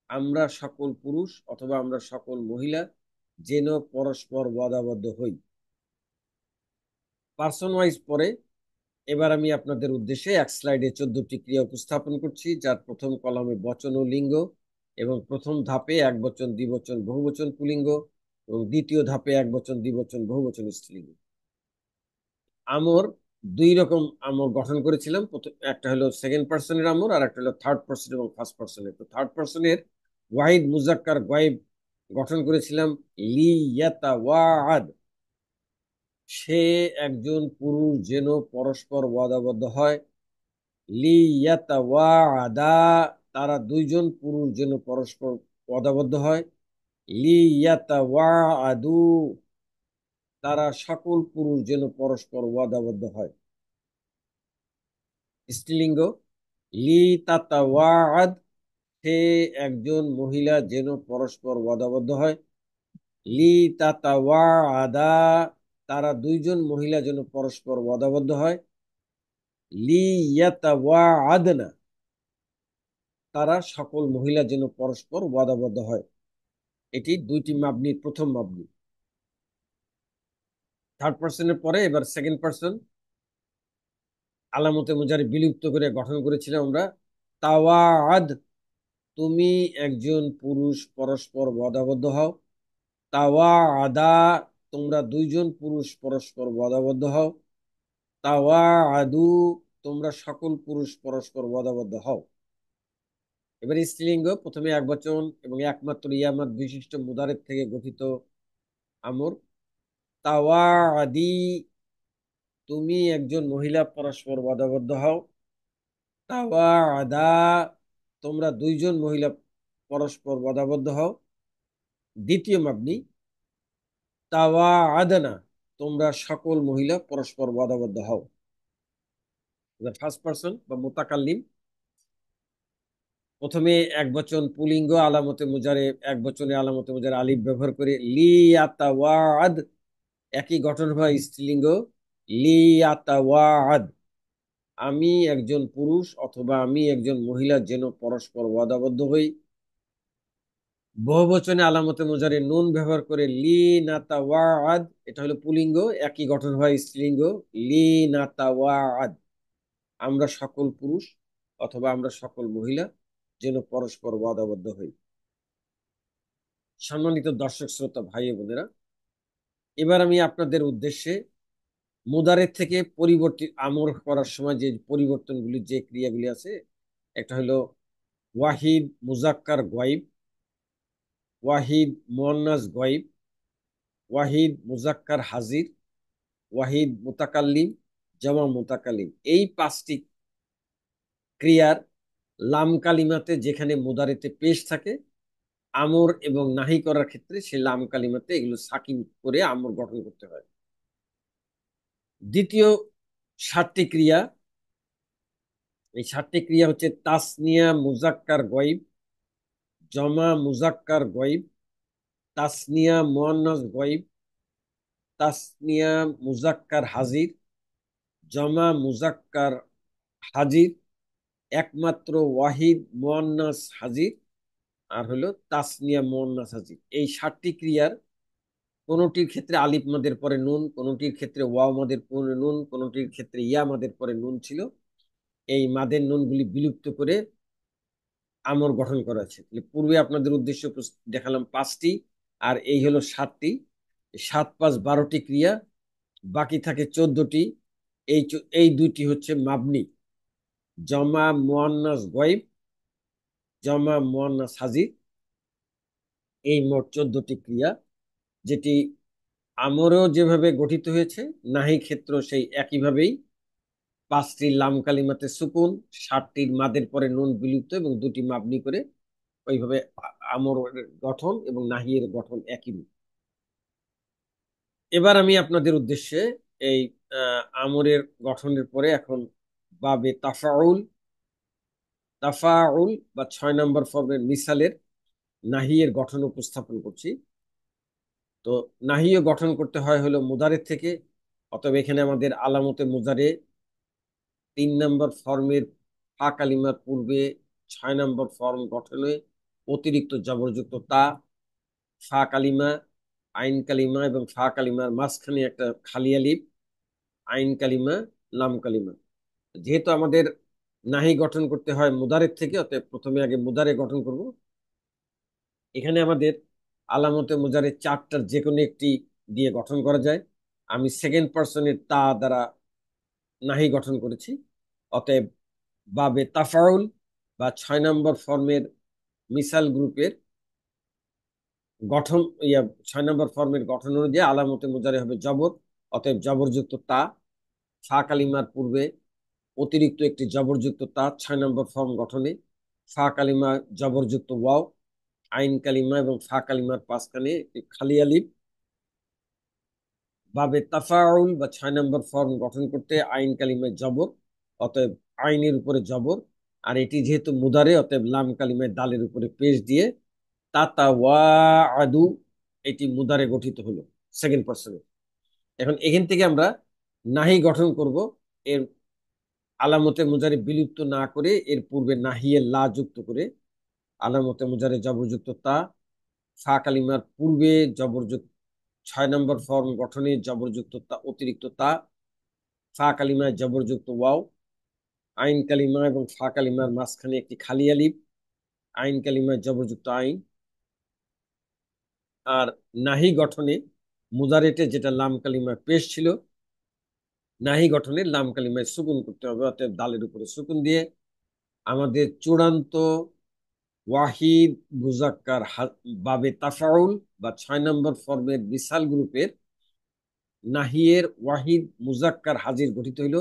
আমরা সকল পুরুষ অথবা আমরা সকল মহিলা যেন পরস্পর ওয়াদাবদ্ধ হই। পার্সন ওয়াইজ পরে এবার আমি আপনাদের উদ্দেশ্যে এক স্লাইডে 14টি ক্রিয়া উপস্থাপন করছি, যার প্রথম কলামে বচন ও লিঙ্গ, এবং প্রথম ধাপে এক বচন দ্বিবচন বহুবচন পুলিঙ্গ, এবং দ্বিতীয় ধাপে এক বচন দ্বিবচন বহুবচন স্ত্রীলিঙ্গ। আমর দুই রকম আমর গঠন করেছিলাম, একটা হলো সেকেন্ড পার্সনের আমর আর একটা হলো থার্ড পার্সন এবং ফার্স্ট পার্সনের। তো থার্ড পার্সনের ওয়াহিদ মুজাক্কার গায়েব গঠন করেছিলাম লি ইয়াতাওয়াদ, সে একজন পুরুষ যেন পরস্পর ওয়াদাবদ্ধ হয়। লি ইয়াতাওয়াদা, তারা দুইজন পুরুষ যেন পরস্পর ওয়াদাবদ্ধ হয়। লি ইয়াতাওয়াদু, তারা সকল পুরুষ যেন পরস্পর ওয়াদাবদ্ধ হয়। স্ত্রীলিঙ্গ লি তাতাওয়াদ, সে একজন মহিলা যেন পরস্পর ওয়াদাবদ্ধ হয়। লি তাতাওয়াদা, তারা দুইজন মহিলা যেন পরস্পর ওয়াদাবদ্ধ হয়। লি ইয়াতাওয়াদনা, তারা সকল মহিলা যেন পরস্পর ওয়াদাবদ্ধ হয়। এটি দুইটি মাবনির প্রথম মাবনি। থার্ড পার্সনের পরে এবার সেকেন্ড পার্সন আলামতে মুজারে বিলুপ্ত করে গঠন করেছিলাম আমরা। তাওয়াদ, তুমি একজন পুরুষ পরস্পর ওয়াদাবদ্ধ হও। তাওয়াদা, তোমরা দুইজন পুরুষ পরস্পর ওয়াদাবদ্ধ হও। তাওয়াদু, তোমরা সকল পুরুষ পরস্পর ওয়াদাবদ্ধ হও। এবার স্ত্রীলিঙ্গ প্রথমে এক বচন এবং একমাত্র ইয়ামাত বিশিষ্ট মুদারের থেকে গঠিত আমর। তাওয়াদি, তুমি একজন মহিলা পরস্পর ওয়াদাবদ্ধ হও। তাওয়াদা, তোমরা দুইজন মহিলা পরস্পর ওয়াদাবদ্ধ হও। দ্বিতীয় মাবনি তাওয়াআদনা, তোমরা সকল মহিলা পরস্পর ওয়াদাবদ্ধ হও। ফার্স্ট পারসন বা মুতাকাল্লিম প্রথমে এক বচন পুলিঙ্গ আলামতে মুজারে, এক বচনে আলামতে মুজারে আলিফ ব্যবহার করে লিয়াতাওয়াদ, একই গঠন হয় স্ত্রীলিঙ্গ লিয়াতাওয়াদ, আমি একজন পুরুষ অথবা আমি একজন মহিলা যেন পরস্পর ওয়াদাবদ্ধ হই। বহুবচনে আলামতে মুজারে নুন ব্যবহার করে লিনাতাওয়াদ, এটা হলো পুলিঙ্গ, একই গঠন হয় স্ত্রীলিঙ্গ লিনাতাওয়াদ, আমরা সকল পুরুষ অথবা আমরা সকল মহিলা যেন পরস্পর ওয়াদাবদ্ধ হই। সম্মানিত দর্শক শ্রোতা ভাই বোনেরা, এবার আমি আপনাদের উদ্দেশ্যে মুদারের থেকে পরিবর্তিত আমর করার সময় যে পরিবর্তনগুলি, যে ক্রিয়াগুলি আছে, একটা হলো ওয়াহিদ মুজাক্কার গয়েব, ওয়াহিদ মুয়ান্নাস গয়েব, ওয়াহিদ মুজাক্কার হাজির, ওয়াহিদ মুতাকাল্লিম, জামা মুতাকাল্লিম। এই পাঁচটি ক্রিয়ার লাম কালিমাতে যেখানে মুদারেতে পেশ থাকে, আমর এবং নাহি করার ক্ষেত্রে সে লাম কালিমাতে এগুলো সাকিন করে আমর গঠন করতে হয়। দ্বিতীয় সাতটি ক্রিয়া, এই সাতটি ক্রিয়া হচ্ছে তাসনিয়া মুজাক্কার গয়েব, জমা মুজাক্কার গয়েব, তাসনিয়া মুয়ান্নাস গয়েব, তাসনিয়া মুজাক্কার হাজির, জমা মুজাক্কার হাজির, একমাত্র ওয়াহিদ মুয়ান্নাস হাজির, আর হলো তাসনিয়া মুয়ান্নাস হাজির। এই সাতটি ক্রিয়ার কোনটির ক্ষেত্রে আলিফ মাদের পরে নুন, কোনটির ক্ষেত্রে ওয়াও মাদের পরে নুন, কোনটির ক্ষেত্রে ইয়া মাদের পরে নুন ছিল। এই মাদের নুনগুলি বিলুপ্ত করে আমর গঠন করা আছে। পূর্বে আপনাদের উদ্দেশ্য দেখালাম পাঁচটি, আর এই হলো সাতটি। 7 × 5 = 12টি ক্রিয়া, বাকি থাকে 14টি। এই দুইটি হচ্ছে মাবনি, জমা মুয়ান্নাস গয়েব, জমা মুয়ান্নাস হাজির। এই মোট 14টি ক্রিয়া, যেটি আমরও যেভাবে গঠিত হয়েছে, নাহি ক্ষেত্র সেই একইভাবেই। 5টি লাম কালিমাতে সুকুন, 7টির মাদের পরে নুন বিলুপ্ত এবং 2টি মাবনি করে ওইভাবে আমর গঠন এবং নাহিয়ের গঠন একই রূপ। এবার আমি আপনাদের উদ্দেশ্যে এই আমরের গঠনের পরে এখন বাবে তাফাউল, তাফাউল বা 6 নম্বর ফর্মের মিসালের নাহিয়ের গঠন উপস্থাপন করছি। তো নাহিয়ে গঠন করতে হয় হলো মুদারের থেকে। অতএব এখানে আমাদের আলামতে মুজারে 3 নম্বর ফর্মের ফা কালিমার পূর্বে 6 নম্বর ফর্ম গঠনে অতিরিক্ত জবরযুক্ত তা, ফা কালিমা, আইন কালিমা এবং ফা কালিমার মাঝখানে একটা খালি আলিফ, আইন কালিমা, লাম কালিমা। যেহেতু আমাদের নাহি গঠন করতে হয় মুদারের থেকে, অতএব প্রথমে আগে মুদারে গঠন করব। এখানে আমাদের আলামতে মুজারে 4টার যে কোনো একটি দিয়ে গঠন করা যায়। আমি সেকেন্ড পার্সনের তা দ্বারা নাহি গঠন করেছি। অতএব বাবে তাফাউল বা 6 নম্বর ফর্মের মিসাল গ্রুপের গঠন, 6 নম্বর ফর্মের গঠন অনুযায়ী আলামতে মুজারে হবে জবর। অতএব জবরযুক্ত তা, ফা কালিমার পূর্বে অতিরিক্ত একটি জবরযুক্ত তা 6 নম্বর ফর্ম গঠনে, ফা কালিমা জবরযুক্ত ওয়াও, আইন কালিমা এবং ফা কালিমার পাঁচখানে একটি খালি আলিফ। বাবে তাফাউল বা 6 নম্বর ফর্ম গঠন করতে আইন কালিমায় জবর, অতএব আইনের উপরে জবর। আর এটি যেহেতু মুদারে, অতএব লাম কালিমায় দালের উপরে পেশ দিয়ে তাতাওয়াআদু, এটি মুদারে গঠিত হলো সেকেন্ড পার্সনে। এখন এখান থেকে আমরা নাহি গঠন করব। এর আলামতে মুজারে বিলুপ্ত না করে এর পূর্বে নাহিয়ে লা যুক্ত করে আলামতে মুজারে জবরযুক্ত তা, ফা কালিমার পূর্বে জবরযুক্ত 6 নম্বর ফর্ম গঠনে জবরযুক্ত তা অতিরিক্ত তা, ফা কালিমায় জবরযুক্ত ওয়াও, আইন কালিমা এবং ফা কালিমার মাঝখানে একটি খালি আলিফ, আইন কালিমায় জবরযুক্ত আইন। আর নাহি গঠনে মুজারেটে যেটা লাম কালিমায় পেশ ছিল, নাহি গঠনে লাম কালিমায় সুকুন করতে হবে, অর্থাৎ দালের উপরে সুকুন দিয়ে আমাদের চূড়ান্ত ওয়াহিদ মুজাক্কার বাবে তাফাউল বা 6 নম্বর ফর্মের মিসাল গ্রুপের নাহিয়ের ওয়াহিদ মুজাক্কার হাজির গঠিত হইল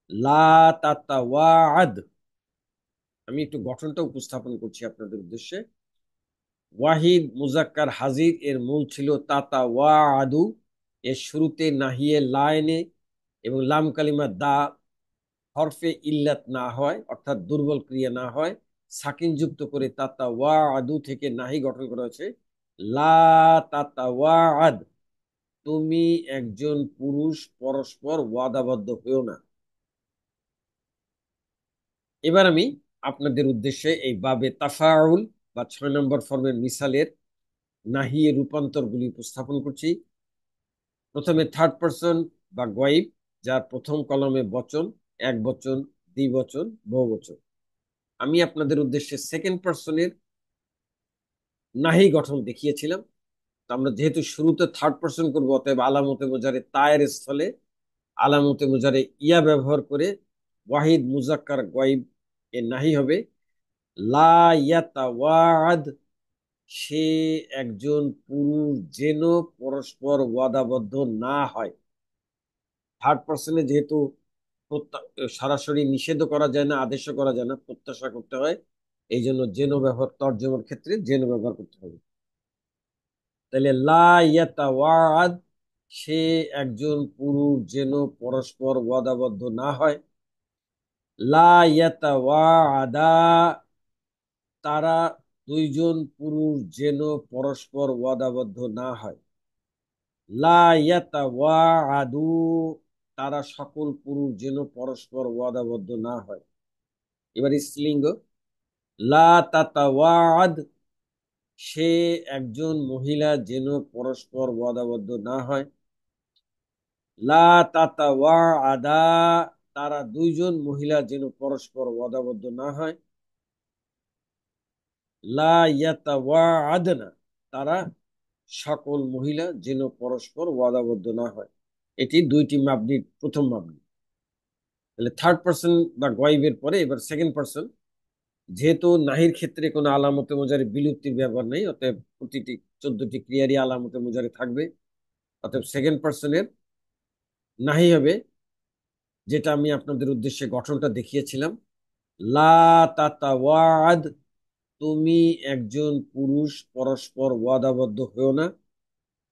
লা তাতাওয়াদ। আমি একটু গঠনটা উপস্থাপন করছি আপনাদের উদ্দেশ্যে। ওয়াহিদ মুজাক্কার হাজির এর মূল ছিল তাতাওয়াদু, এর শুরুতে নাহিয়ে লা এনে এবং লাম কালিমা দা হরফে ইল্লাত না হয়, অর্থাৎ দুর্বল ক্রিয়া না হয়, সাকিন যুক্ত করে তাতাওয়াদু থেকে নাহি গঠন করা হয়েছে লা তাতাওয়াদ, তুমি একজন পুরুষ পরস্পর ওয়াদাবদ্ধ হয়েও না। এবার আমি আপনাদের উদ্দেশ্যে এই বাবে তাফাউল বা 6 নম্বর ফর্মের মিসালের নাহিয়ে রূপান্তরগুলি উপস্থাপন করছি। প্রথমে থার্ড পারসন বা গয়েব, যার প্রথম কলমে বচন, এক বচন, দ্বিবচন, বহুবচন। আমি আপনাদের উদ্দেশ্যে সেকেন্ড পারসনের নাহি গঠন দেখিয়েছিলাম। তো আমরা যেহেতু শুরুতে থার্ড পারসন করবো, অতএব আলামতে মুজারে তায়ের স্থলে আলামতে মুজারে ইয়া ব্যবহার করে ওয়াহিদ মুজাক্কার গয়েব এর নাহি হবে লা ইয়াতাওয়াদ, সে একজন পুরুষ যেন পরস্পর ওয়াদাবদ্ধ না হয়। থার্ড পার্সনে যেহেতু সরাসরি নিষেধ করা যায় না, আদেশও করা যায় না, প্রত্যাশা করতে হয়, এই জন্য যেন ব্যবহার, তর্জমার ক্ষেত্রে যেন ব্যবহার করতে হবে। তাহলে লা ইয়াতাওয়াদ, সে একজন পুরুষ যেন পরস্পর ওয়াদাবদ্ধ না হয়। লা ইয়াতাওয়াদা, তারা দুইজন পুরুষ যেন পরস্পর ওয়াদাবদ্ধ না হয়। লা ইয়াতাওয়াদু, তারা সকল পুরুষ যেন পরস্পর ওয়াদাবদ্ধ না হয়। এবার স্ত্রীলিঙ্গ লা তাতাওয়াদ, সে একজন মহিলা যেন পরস্পর ওয়াদাবদ্ধ না হয়। লা তাতাওয়াদা, তারা দুইজন মহিলা যেন পরস্পর ওয়াদাবদ্ধ না হয়। লা ইয়াতাওয়াদনা, তারা সকল মহিলা যেন পরস্পর ওয়াদাবদ্ধ না হয়। এটি দুইটি মাবনির প্রথম মাবনি। তাহলে থার্ড পার্সন বা গয়েবের পরে এবার সেকেন্ড পার্সন। যেহেতু নাহির ক্ষেত্রে কোনো আলামতে মুজারে বিলুপ্তির ব্যবহার নেই, অতএব প্রতিটি 14টি ক্রিয়ারই আলামতে মুজারে থাকবে। অতএব সেকেন্ড পার্সনের নাহি হবে, যেটা আমি আপনাদের উদ্দেশ্যে গঠনটা দেখিয়েছিলাম, লা তাতাওয়াদ, তুমি একজন পুরুষ পরস্পর ওয়াদাবদ্ধ হও না।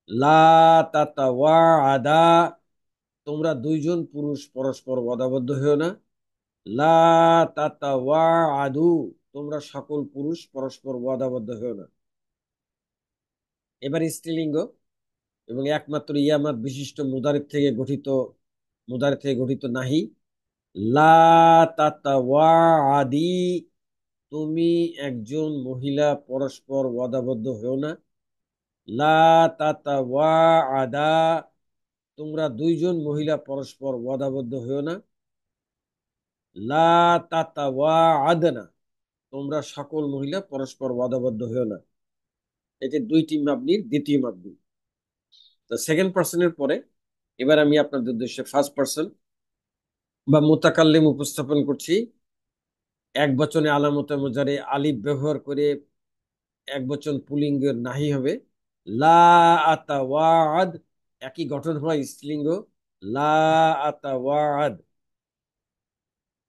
লা তাতাওয়াদা, তোমরা দুইজন পুরুষ পরস্পর ওয়াদাবদ্ধ হও না। লা তাতাওয়াদু, তোমরা সকল পুরুষ পরস্পর ওয়াদাবদ্ধ হও না। এবার স্ত্রীলিঙ্গ এবং একমাত্র ইয়ামাত বিশিষ্ট মুদারের থেকে গঠিত নাহি। লা তাতাওয়াদি, তুমি একজন মহিলা পরস্পর ওয়াদাবদ্ধ হও না। লা তাতাওয়াদা, তোমরা দুইজন মহিলা পরস্পর ওয়াদাবদ্ধ হও না। লা তাতাওয়াদনা, তোমরা সকল মহিলা পরস্পর ওয়াদাবদ্ধ হও না। এটি দুইটি মাবনির দ্বিতীয় মাবনি। তো সেকেন্ড পার্সনের পরে এবার আমি আপনাদের উদ্দেশ্যে ফার্স্ট পার্সন বা মুতাকাল্লিম উপস্থাপন করছি। এক বচনে আলামতে মুজারে আলিফ ব্যবহার করে এক বচন পুলিঙ্গের নাহি হবে লা আতাওয়াদ, একই গঠন হয় স্ত্রীলিঙ্গ লা আতাওয়াদ,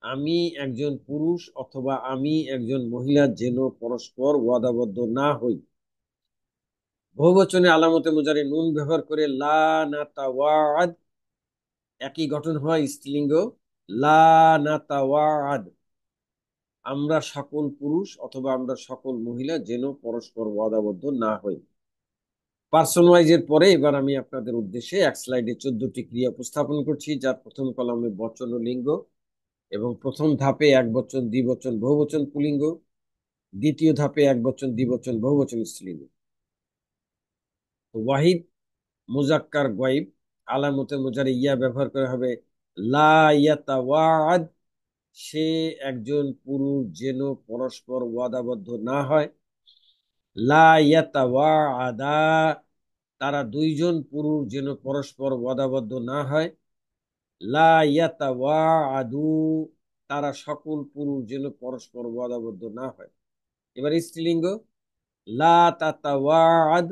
আমি একজন পুরুষ অথবা আমি একজন মহিলা যেন পরস্পর ওয়াদাবদ্ধ না হই। বহুবচনে আলামতে মুজারে নুন ব্যবহার করে লা নাতাওয়াদ, একই গঠন হয় স্ত্রীলিঙ্গ লা নাতাওয়াদ, আমরা সকল পুরুষ অথবা আমরা সকল মহিলা যেন পরস্পর ওয়াদাবদ্ধ না হই। পার্সন ওয়াইজের পরে এবার আমি আপনাদের উদ্দেশ্যে এক স্লাইডে 14টি ক্রিয়া উপস্থাপন করছি, যার প্রথম কলামে বচন ও লিঙ্গ এবং প্রথম ধাপে এক বচন, দ্বিবচন, বহুবচন পুল্লিঙ্গ, দ্বিতীয় ধাপে এক বচন, দ্বিবচন, বহুবচন স্ত্রীলিঙ্গ। তো ওয়াহিদ মুজাক্কার গয়েব আলামতে মুজারে ইয়া ব্যবহার করা হবে লা ইয়াতাওয়াদ, সে একজন পুরুষ যেন পরস্পর ওয়াদাবদ্ধ না হয়। লা ইয়াতাওয়াদা, তারা দুইজন পুরুষ যেন পরস্পর ওয়াদাবদ্ধ না হয়। লা ইয়াতাওয়াদু, তারা সকল পুরুষ যেন পরস্পর ওয়াদাবদ্ধ না হয়। এবার স্ত্রীলিঙ্গ লা তাতাওয়াদ,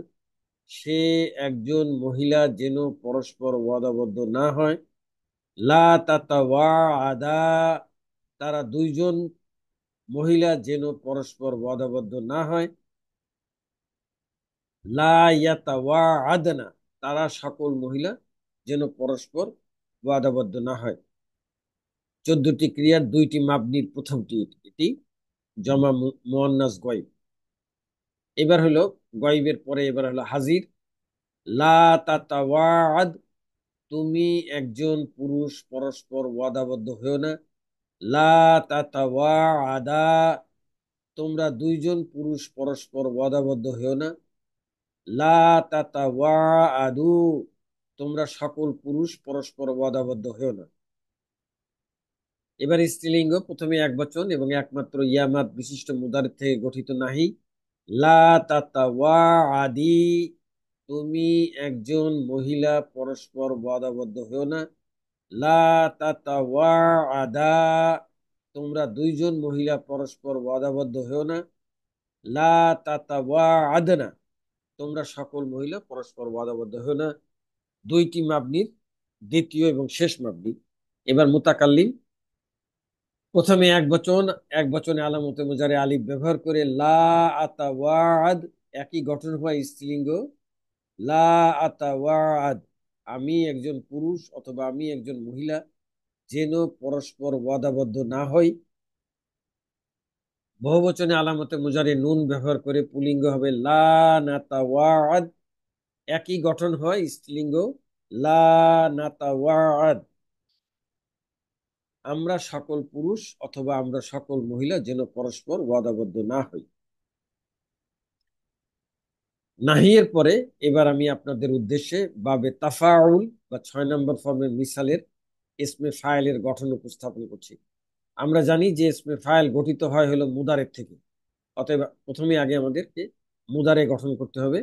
সে একজন মহিলা যেন পরস্পর ওয়াদাবদ্ধ না হয়। লা তাতাওয়াদা, তারা দুইজন মহিলা যেন পরস্পর ওয়াদাবদ্ধ না হয়। লা ইয়াতাওয়াদনা, তারা সকল মহিলা যেন পরস্পর ওয়াদাবদ্ধ না হয়। 14টি ক্রিয়ার 2টি মাবনির প্রথমটি এটি জমা মুয়ান্নাস গয়ব। এবার হলো গয়বের পরে এবার হলো হাজির। লা তাতাওয়াদ, তুমি একজন পুরুষ পরস্পর ওয়াদাবদ্ধ হয়েও না। লা তাতাওয়াদা, তোমরা দুইজন পুরুষ পরস্পর ওয়াদাবদ্ধ হয়েও না। লা তাতাওয়াদু, তোমরা সকল পুরুষ পরস্পর ওয়াদাবদ্ধ হয়েও না। এবার স্ত্রীলিঙ্গ প্রথমে এক বচন এবং একমাত্র ইয়ামাত বিশিষ্ট মুদারের থেকে গঠিত নাহি। লা তাতাওয়াদি, তুমি একজন মহিলা পরস্পর ওয়াদাবদ্ধ হয়েও না। লা তাতাওয়াদা, তোমরা দুইজন মহিলা পরস্পর ওয়াদাবদ্ধ হয়েও না। লা তাতাওয়াদনা, তোমরা সকল মহিলা পরস্পর ওয়াদাবদ্ধ হয়েও না। 2টি মাবনির দ্বিতীয় এবং শেষ মাবনি। এবার মুতাকাল্লিম প্রথমে এক বচন, এক বচনে আলামতে মুজারে আলিফ ব্যবহার করে লা আতাওয়াদ, একই গঠন হওয়া স্ত্রীলিঙ্গ লা আতাওয়াদ, আমি একজন পুরুষ অথবা আমি একজন মহিলা যেন পরস্পর ওয়াদাবদ্ধ না হই। বহুবচনে আলামতে মুজারে নুন ব্যবহার করে পুলিঙ্গ হবে লা নাতাওয়াদ, একই গঠন হয় স্ত্রীলিঙ্গ লা নাতাওয়াদ, আমরা সকল পুরুষ অথবা আমরা সকল মহিলা যেন পরস্পর ওয়াদাবদ্ধ না হই। নাহিয়ের পরে এবার আমি আপনাদের উদ্দেশ্যে বাবে তাফাউল বা 6 নম্বর ফর্মের মিসালের ইসমে ফাইলের গঠন উপস্থাপন করছি। আমরা জানি যে ইসমে ফাইল গঠিত হয় হলো মুদারের থেকে, অতএব প্রথমে আগে আমাদেরকে মুদারে গঠন করতে হবে।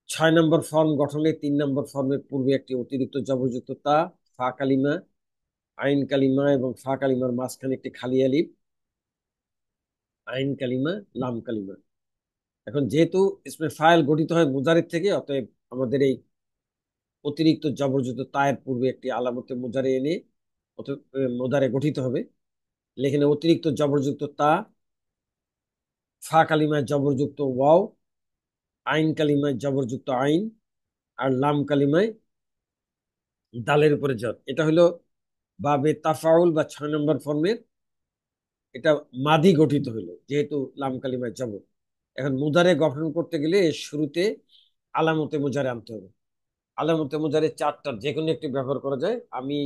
6 নম্বর ফর্ম গঠনে 3 নম্বর ফর্মের পূর্বে একটি অতিরিক্ত জবরযুক্ত তা, ফা কালিমা, আইন কালিমা এবং ফা কালিমার মাঝখানে একটি খালি আলিফ, আইন কালিমা, লাম কালিমা। এখন যেহেতু ইসমে ফাইল গঠিত হয় মুজারের থেকে, অতএব আমাদের এই অতিরিক্ত জবরযুক্ত তায়ের পূর্বে একটি আলামতে মুজারে এনে মুদারে গঠিত হবে। লেখেন অতিরিক্ত জবরযুক্ত তা, ফা কালিমায় জবরযুক্ত ওয়াও, আইন কালিমায় জবরযুক্ত আইন, আর লাম কালিমায় দালের উপরে জর। এটা হলো বাবে তাফাউল বা 6 নম্বর ফর্মের, এটা মাদি গঠিত হলো যেহেতু লাম কালিমায় জবর। এখন মুদারে গঠন করতে গেলে এর শুরুতে আলামতে মুজারে আনতে হবে। আলামতে মুজারে 4টার যে কোনো একটি ব্যবহার করা যায়। আমি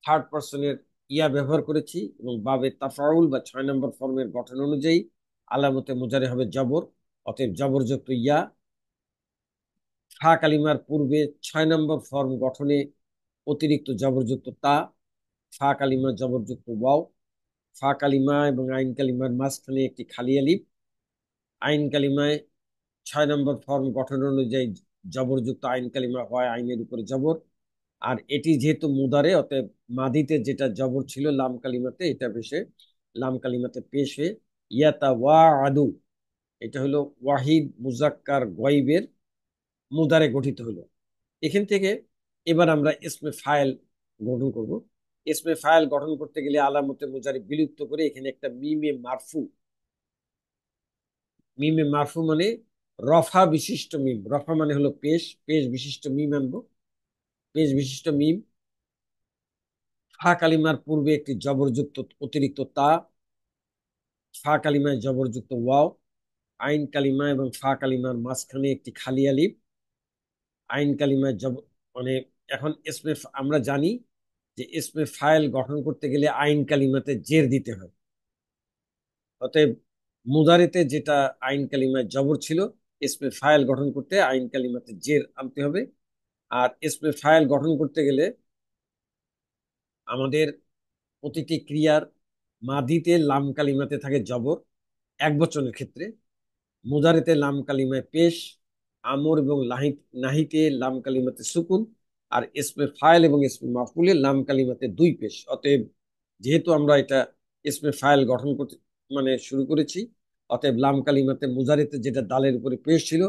থার্ড পার্সনের ইয়া ব্যবহার করেছি এবং বাবে তাফাউল বা 6 নম্বর ফর্মের গঠন অনুযায়ী আলামতে মুজারে হবে জবর, অতএব জবরযুক্ত ইয়া। ফা কালিমার পূর্বে 6 নম্বর ফর্ম গঠনে অতিরিক্ত জবরযুক্ত তা, ফা কালিমা জবরযুক্ত ওয়াও, ফা কালিমা এবং আইন কালিমার মাঝখানে একটি খালি আলিফ। আইন কালিমায় 6 নম্বর ফর্ম গঠন অনুযায়ী জবরযুক্ত আইন কালিমা হয় আইনের উপরে জবর। আর এটি যেহেতু মুদারে, অতএব মাদিতে যেটা জবর ছিল লাম কালিমাতে, এটা ভেসে লাম কালিমাতে পেশ হয়ে ইয়াতা ওয়া আদু, এটা হলো ওয়াহিদ মুজাক্কার গয়বের মুদারে গঠিত হলো। এখান থেকে এবার আমরা ইসমে ফাইল গঠন করব। ইসমে ফাইল গঠন করতে গেলে আলামতে মুজারি বিলুপ্ত করে এখানে একটা মিমে মারফু, মিমে মারফু মানে রফা বিশিষ্ট মিম, রফা মানে হলো পেশ, পেশ বিশিষ্ট মিম আনবো। পেশ বিশিষ্ট মিম, ফা কালিমার পূর্বে একটি জবরযুক্ত অতিরিক্ত তা, ফা কালিমায় জবরযুক্ত ওয়াও, আইন কালিমা এবং ফা কালিমার মাঝখানে একটি খালি আলিফ। আইন কালিমায় মানে এখন ইসমে আমরা জানি যে ইসমে ফাইল গঠন করতে গেলে আইন কালিমাতে জের দিতে হয়। অতএব মুদারিতে যেটা আইন কালিমায় জবর ছিল, ইসমে ফাইল গঠন করতে আইন কালিমাতে জের আনতে হবে। আর ইসমে ফাইল গঠন করতে গেলে আমাদের প্রতিটি ক্রিয়ার মাদিতে লাম কালিমাতে থাকে জবর এক বচনের ক্ষেত্রে, মুদারিতে লাম কালিমায় পেশ, আমর এবং নাহিতে লাম কালিমাতে সুকুন, আর ইসমে ফাইল এবং ইসমে মাফুলে লাম কালিমাতে দুই পেশ। অতএব যেহেতু আমরা এটা ইসমে ফাইল গঠন করতে শুরু করেছি, অতএব লাম কালিমাতে মুজারিতে যেটা দালের উপরে পেশ ছিল,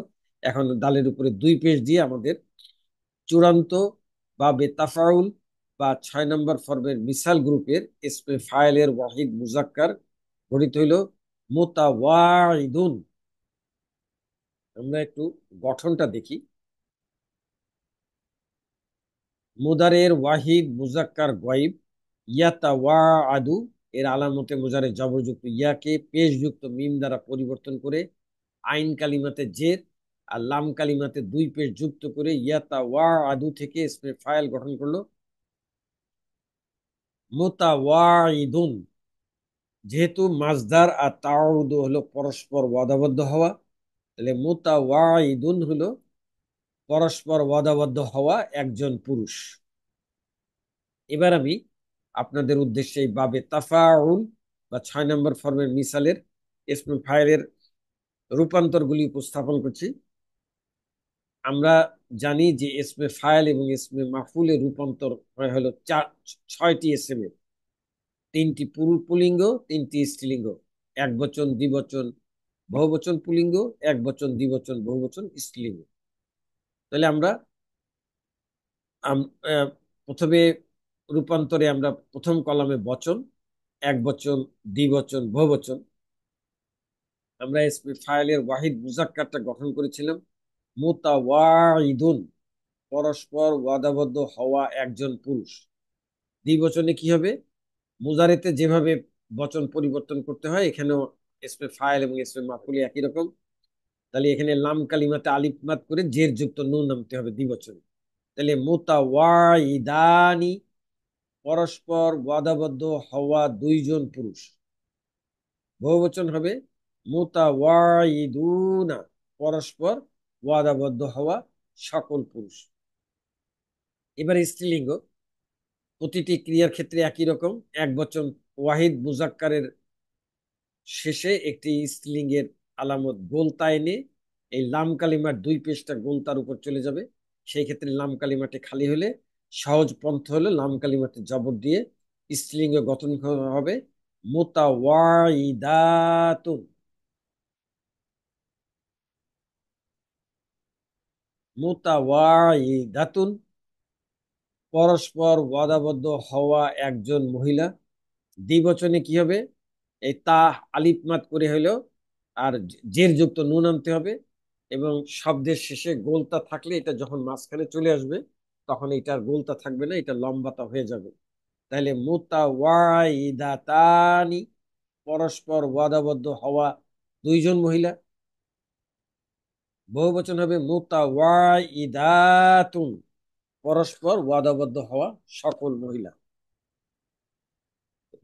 এখন দালের উপরে দুই পেশ দিয়ে আমাদের চূড়ান্ত বা বেতাফাউল বা 6 নম্বর ফর্মের মিসাল গ্রুপের ইসমে ফাইলের ওয়াহিদ মুজাক্কার গঠিত হইল মুতাওয়াইদুন। আমরা একটু গঠনটা দেখি। মুদারের ওয়াহিদ মুজাক্কার গয়েব ইয়াতাওয়াআদু এর আলামতে মুজারে জবরযুক্ত ইয়াকে পেশযুক্ত মিম দ্বারা পরিবর্তন করে আইন কালিমাতে জের আর লাম কালিমাতে দুই পেশ যুক্ত করে ইয়াতাওয়াআদু থেকে ইসমে ফাইল গঠন করলো মুতাওয়াইদুন। যেহেতু মাজদার আর তাউদ হলো পরস্পর ওয়াদাবদ্ধ হওয়া, তাহলে মুতাওয়াইদুন হলো পরস্পর ওয়াদাবদ্ধ হওয়া একজন পুরুষ। এবার আমি আপনাদের উদ্দেশ্যে এই বাবে তাফাউল বা 6 নম্বর ফর্মের মিসালের ইসমে ফাইলের রূপান্তরগুলি উপস্থাপন করছি। আমরা জানি যে ইসমে ফাইল এবং ইসমে মাফুলের রূপান্তর হয় হলো 6টি ইসেম এর, 3টি পুল্লিঙ্গ, 3টি স্ত্রীলিঙ্গ, এক বচন, দ্বিবচন, বহুবচন পুল্লিঙ্গ, এক বচন, দ্বিবচন, বহুবচন স্ত্রীলিঙ্গ। তাহলে আমরা প্রথমে রূপান্তরে আমরা প্রথম কলামে বচন, এক বচন, দ্বিবচন, বহুবচন, আমরা ইসমে ফাইলের ওয়াহিদ মুজাক্কারটা গঠন করেছিলাম মুতাওয়াইদুন, পরস্পর ওয়াদাবদ্ধ হওয়া একজন পুরুষ। দ্বিবচনে কি হবে? মুজারেতে যেভাবে বচন পরিবর্তন করতে হয় এখানেও ইসমে ফাইল এবং ইসমে মাফুলি একই রকম। তাহলে এখানে লাম কালিমাতে আলিফ মাদ করে জের যুক্ত নুন নামতে হবে দ্বিবচনে। তাহলে মুতাওয়াইদানি, পরস্পর ওয়াদাবদ্ধ হওয়া দুইজন পুরুষ। বহুবচন হবে মুতাওয়াইদুনা, পরস্পর ওয়াদাবদ্ধ হওয়া সকল পুরুষ। এবার স্ত্রীলিঙ্গ, প্রতিটি ক্রিয়ার ক্ষেত্রে একই রকম, এক বচন ওয়াহিদ মুজাক্কারের শেষে একটি স্ত্রীলিঙ্গের আলামত গোলতা এনে এই লাম কালিমার দুই পেশটা গোলতার উপর চলে যাবে। সেই ক্ষেত্রে লাম কালিমাটি খালি হলে সহজ পন্থ হলো লাম কালিমাতে জবর দিয়ে স্ত্রীলিঙ্গ গঠন হবে মুতাওয়াইদাতুন। মুতাওয়াইদাতুন, পরস্পর ওয়াদাবদ্ধ হওয়া একজন মহিলা। দ্বিবচনে কি হবে? এই তা আলিফ মাদ করে হইলো আর জের যুক্ত নুন আনতে হবে, এবং শব্দের শেষে গোলতা থাকলে এটা যখন মাঝখানে চলে আসবে তখন এটার গোলতা থাকবে না, এটা লম্বাতা হয়ে যাবে। তাহলে মুতাওয়াইদাতানি, পরস্পর ওয়াদাবদ্ধ হওয়া দুইজন মহিলা। বহুবচন হবে মুতাওয়াইদাতুন, পরস্পর ওয়াদাবদ্ধ হওয়া সকল মহিলা।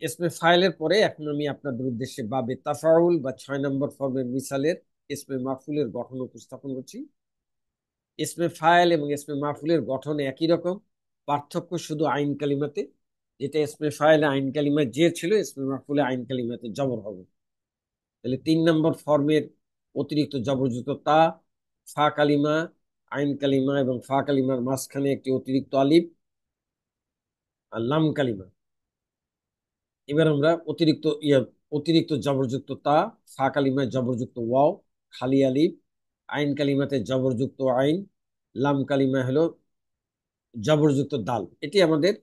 ইসমে ফাইলের পরে এখন আমি আপনাদের উদ্দেশ্যে বাবে তাফাউল বা 6 নম্বর ফর্মের মিসালের ইসমে মাফুলের গঠন উপস্থাপন করছি। ইসমে ফাইল এবং ইসমে মাফুলের গঠন একই রকম, পার্থক্য শুধু আইন কালিমাতে। যেটা ইসমে ফাইলে আইন কালিমায় জের ছিল, ইসমে মাফুলে আইন কালিমাতে জবর হবে। তাহলে 3 নম্বর ফর্মের অতিরিক্ত জবরযুক্ত তা, ফা কালিমা, আইন কালিমা এবং ফা কালিমার মাঝখানে একটি অতিরিক্ত আলিফ আর লাম কালিমা। এবার আমরা অতিরিক্ত জবরযুক্ত তা, ফা কালিমায় জবরযুক্ত ওয়াও, খালি আলিফ, আইন কালিমাতে জবরযুক্ত আইন, লাম কালিমা হলো জবরযুক্ত দাল। এটি আমাদের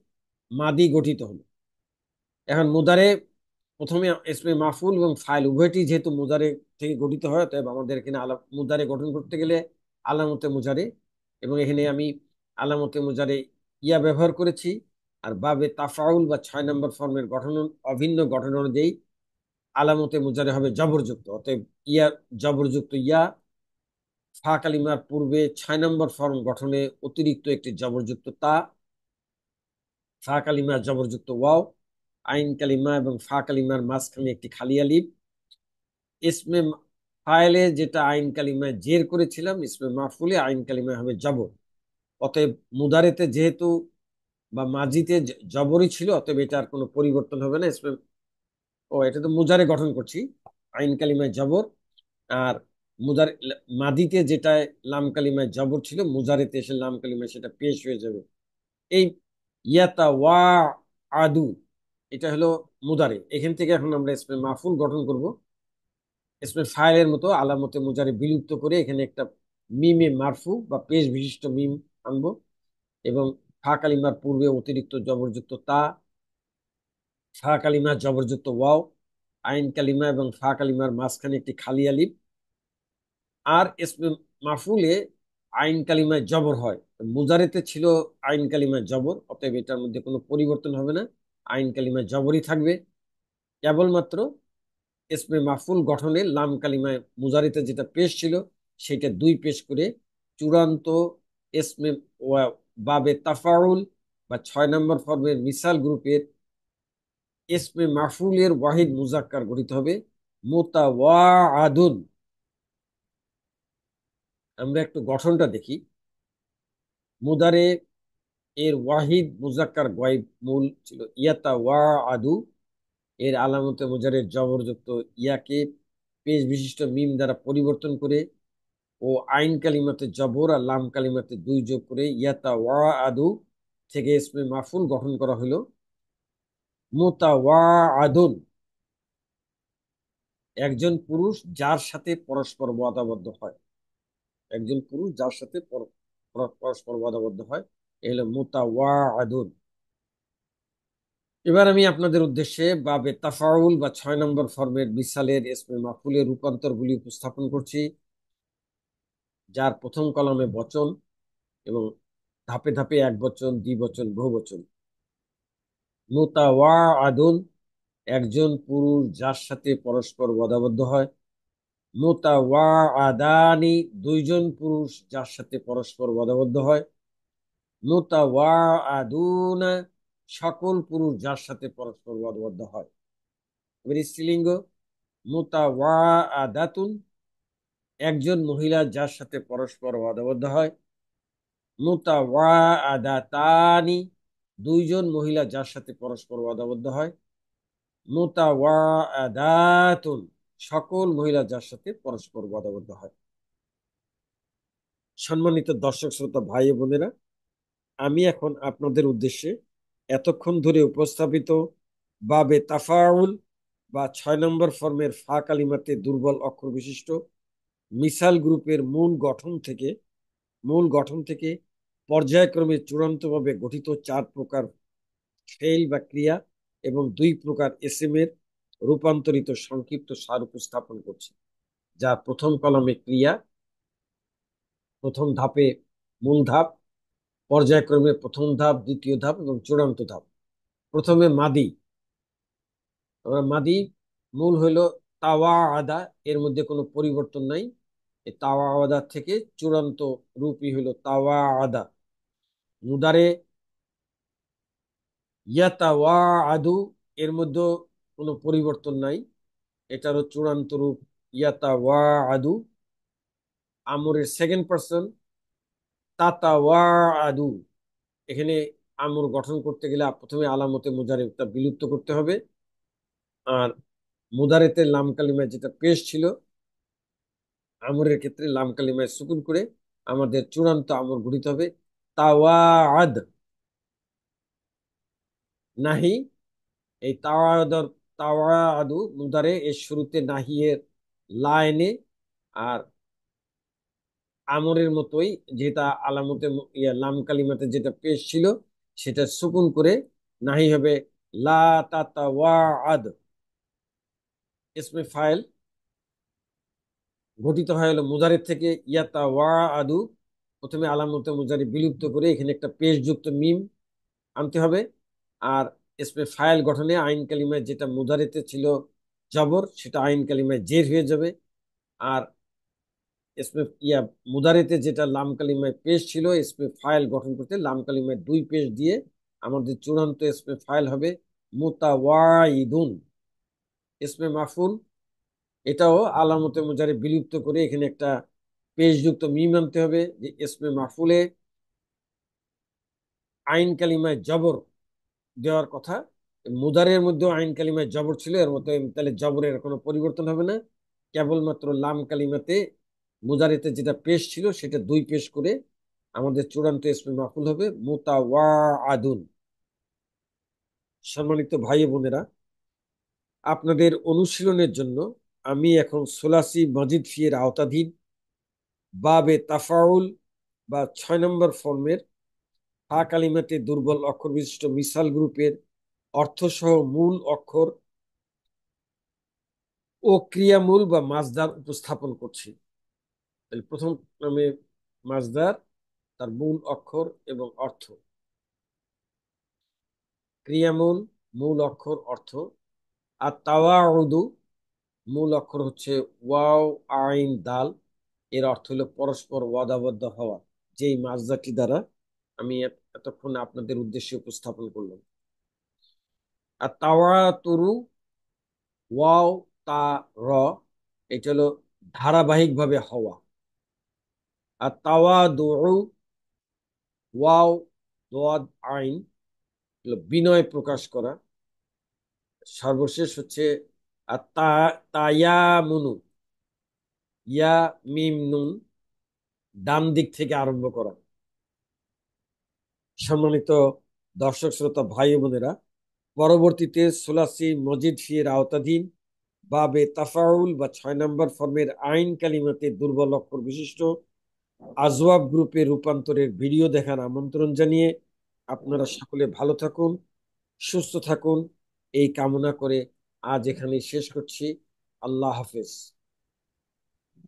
মাদি গঠিত হলো। এখন মুদারে প্রথমে ইসমে মাফুল এবং ফাইল উভয়টি যেহেতু মুদারে থেকে গঠিত হয়, তাই আমাদের এখানে মুদারে গঠন করতে গেলে আলামতে মুজারে, এবং এখানে আমি আলামতে মুজারে ইয়া ব্যবহার করেছি। আর বাবে তাফাউল বা 6 নম্বর ফর্মের গঠন অভিন্ন গঠন অনুযায়ী আলামতে মুজারে হবে জবরযুক্ত। অতএব ইয়া জবরযুক্ত ইয়া, ফা কালিমার পূর্বে 6 নম্বর ফর্ম গঠনে অতিরিক্ত একটি জবরযুক্ত তা, ফা কালিমা জবরযুক্ত ওয়াও, আইন কালিমা এবং ফা কালিমার মাঝখানে একটি খালি আলিফ। ইসমে ফাইলে যেটা আইন কালিমায় জের করেছিলাম, ইসমে মাফুলে আইন কালিমায় হবে জবর। অতএব মুদারেতে যেহেতু বা মাজিতে জবরই ছিল, অতএব এটা আর কোনো পরিবর্তন হবে না। ইসমে, ও এটা তো মুজারে গঠন করছি, আইন কালিমায় জবর। আর মুজার মাদিতে যেটা লাম কালিমায় জবর ছিল, মুজারেতে এসে লাম কালিমায় সেটা পেশ হয়ে যাবে। এই ইয়াতা ওয়া আদু, এটা হলো মুদারে। এখান থেকে এখন আমরা ইসমে মাফুল গঠন করব। ইসমে ফাইলের মতো আলামতে মুজারে বিলুপ্ত করে এখানে একটা মিমে মারফু বা পেশ বিশিষ্ট মিম আনবো, এবং ফা কালিমার পূর্বে অতিরিক্ত জবরযুক্ত তা, ফা কালিমা জবরযুক্ত ওয়াও, আইন কালিমা এবং ফা কালিমার মাঝখানে একটি খালি আলিফ। আর ইসমে মাফুলে আইন কালিমায় জবর হয়, মুজারেতে ছিল আইন কালিমায় জবর, অতএব এটার মধ্যে কোনো পরিবর্তন হবে না, আইন কালিমায় জবরই থাকবে। কেবলমাত্র ইসমে মাফুল গঠনে লাম কালিমায় মুজারিতে যেটা পেশ ছিল সেটা দুই পেশ করে চূড়ান্ত ইসমে বাবে তাফাউল বা 6 নম্বর ফর্মের মিসাল গ্রুপের ইসমে মাফুলের ওয়াহিদ মুজাক্কার গঠিত হবে মুতাওয়াআদুন। আমরা একটু গঠনটা দেখি। মুদারে এর ওয়াহিদ মুজাক্কার গয়েব মূল ছিল ইয়াতা ওয়া আদু। এর আলামতে মুজারের জবরযুক্ত ইয়াকে পেশ বিশিষ্ট মিম দ্বারা পরিবর্তন করে ও আইন কালিমাতে জবর আর লাম কালিমাতে দুই যোগ করে ইয়াতা ওয়া আদু থেকে ইসমে মাফুল গঠন করা হলো মুতাওয়াআদুন। একজন পুরুষ যার সাথে পরস্পর ওয়াদাবদ্ধ হয়, একজন পুরুষ যার সাথে পরস্পর ওয়াদাবদ্ধ হয়, এ হলো মুতাওয়াআদুন। এবার আমি আপনাদের উদ্দেশ্যে বাবে তাফাউল বা 6 নম্বর ফর্মের মিসালের ইসমে মাফুলের রূপান্তরগুলি উপস্থাপন করছি, যার প্রথম কলামে বচন এবং ধাপে ধাপে এক বচন, দ্বিবচন, বহুবচন। মুতাওয়াআদুন, একজন পুরুষ যার সাথে পরস্পর ওয়াদাবদ্ধ হয়। মুতাওয়াআদানি, দুইজন পুরুষ যার সাথে পরস্পর ওয়াদাবদ্ধ হয়। মুতাওয়াআদুনা, সকল পুরুষ যার সাথে পরস্পর ওয়াদাবদ্ধ হয়। এবার স্ত্রীলিঙ্গ মুতাওয়াআদাতুন, একজন মহিলা যার সাথে পরস্পর ওয়াদাবদ্ধ হয়। মুতাওয়াআদাতানি, দুইজন মহিলা যার সাথে পরস্পর ওয়াদাবদ্ধ হয়। মুতাওয়াআদাতুন, সকল মহিলা যার সাথে পরস্পর ওয়াদাবদ্ধ হয়। সম্মানিত দর্শক শ্রোতা ভাই ও বোনেরা, আমি এখন আপনাদের উদ্দেশ্যে এতক্ষণ ধরে উপস্থাপিত বাবে তাফাউল বা 6 নম্বর ফর্মের ফা কালিমাতে দুর্বল অক্ষর বিশিষ্ট মিসাল গ্রুপের মূল গঠন থেকে পর্যায়ক্রমে চূড়ান্তভাবে গঠিত 4 প্রকার ফেল বা ক্রিয়া এবং 2 প্রকার এসএম এর রূপান্তরিত সংক্ষিপ্ত সার উপস্থাপন করছি, যা প্রথম কলামে ক্রিয়া, প্রথম ধাপে মূল ধাপ, পর্যায়ক্রমে প্রথম ধাপ, দ্বিতীয় ধাপ এবং চূড়ান্ত ধাপ। প্রথমে মাদি। আমরা মাদি মূল হইল তাওয়া আদা, এর মধ্যে কোনো পরিবর্তন নাই। এই তাওয়া আদা থেকে চূড়ান্ত রূপই হইল তাওয়া আদা। মুদারে ইয়াতা ওয়া আদু, এর মধ্যে কোনো পরিবর্তন নাই, এটারও চূড়ান্ত রূপ ইয়াতা ওয়া আদু। আমরের সেকেন্ড পার্সন তাতা ওয়া আদু, এখানে আমর গঠন করতে গেলে প্রথমে আলামতে মুজারেটা বিলুপ্ত করতে হবে। আর মুদারেতে লাম কালিমায় যেটা পেশ ছিল, আমরের ক্ষেত্রে লাম কালিমায় সুকুন করে আমাদের চূড়ান্ত আমর গঠিত হবে তাওয়াআদ। নাহি, এই তাওয়াআদু মুদারে এর শুরুতে নাহি এর লাইনে, আর আমরের মতোই যেটা আলামতে লাম কালিমাতে যেটা পেশ ছিল সেটা সুকুন করে নাহি হবে লা তাতাওয়াআদ। ইসমে ফাইল গঠিত হয় হলো মুজারিদ থেকে ইয়াতা ওয়া আদু, প্রথমে আলামতে মুজারি বিলুপ্ত করে এখানে একটা পেশ যুক্ত মিম আনতে হবে। আর ইসমে ফাইল গঠনে আইন কালিমায় যেটা মুজারিতে ছিল জবর, সেটা আইন কালিমায় জের হয়ে যাবে। আর ইসমে মুদারিতে যেটা লাম কালিমায় পেশ ছিল, ইসমে ফাইল গঠন করতে লাম কালিমায় দুই পেশ দিয়ে আমাদের চূড়ান্ত ইসমে ফাইল হবে মুতাওয়াইদুন। ইসমে মাফুল, এটাও আলামতে মুজারে বিলুপ্ত করে এখানে একটা পেশযুক্ত মিম আনতে হবে, যে ইসমে মাফুলে আইন কালিমায় জবর দেওয়ার কথা। মুদারের মধ্যেও আইন কালিমায় জবর ছিল, এর মতো তাহলে জবরের কোনো পরিবর্তন হবে না। কেবলমাত্র লাম কালিমাতে মুদারেতে যেটা পেশ ছিল সেটা দুই পেশ করে আমাদের চূড়ান্ত ইসমে মাফুল হবে মুতাওয়াআদুন। সম্মানিত ভাই বোনেরা, আপনাদের অনুশীলনের জন্য আমি এখন সুলাসি মাজিদ ফিয়ের আওতাধীন বাবে তাফাউল বা 6 নম্বর ফর্মের হা কালিমাতে দুর্বল অক্ষর বিশিষ্ট মিসাল গ্রুপের অর্থসহ মূল অক্ষর ও ক্রিয়ামূল বা মাজদার উপস্থাপন করছি। তাহলে প্রথম নামে মাজদার, তার মূল অক্ষর এবং অর্থ। ক্রিয়ামূল, মূল অক্ষর, অর্থ। আর তাওয়াউদু, মূল অক্ষর হচ্ছে ওয়াও আইন দাল, এর অর্থ হলো পরস্পর ওয়াদাবদ্ধ হওয়া, যেই মাজদাটি দ্বারা আমি এতক্ষণ আপনাদের উদ্দেশ্যে উপস্থাপন করলাম। আর তাওয়াতুরু, ওয়াও তা র, এটা হলো ধারাবাহিকভাবে হওয়া। আর তাওয়াদু, ওয়াও দোয়াদ আইন, হলো বিনয় প্রকাশ করা। সর্বশেষ হচ্ছে আর তায়ামুনু, ইয়া মিম নুন, ডান দিক থেকে আরম্ভ করা। সম্মানিত দর্শক শ্রোতা ভাই বোনেরা, পরবর্তীতে সুলাসি মজিদ ফিয়ের আওতাধীন বাবে তাফাউল বা 6 নম্বর ফর্মের আইন কালিমাতে দুর্বল অক্ষর বিশিষ্ট আজওয়াব গ্রুপে রূপান্তরের ভিডিও দেখার আমন্ত্রণ জানিয়ে আপনারা সকলে ভালো থাকুন, সুস্থ থাকুন, এই কামনা করে আজ এখানে শেষ করছি। আল্লাহ হাফেজ।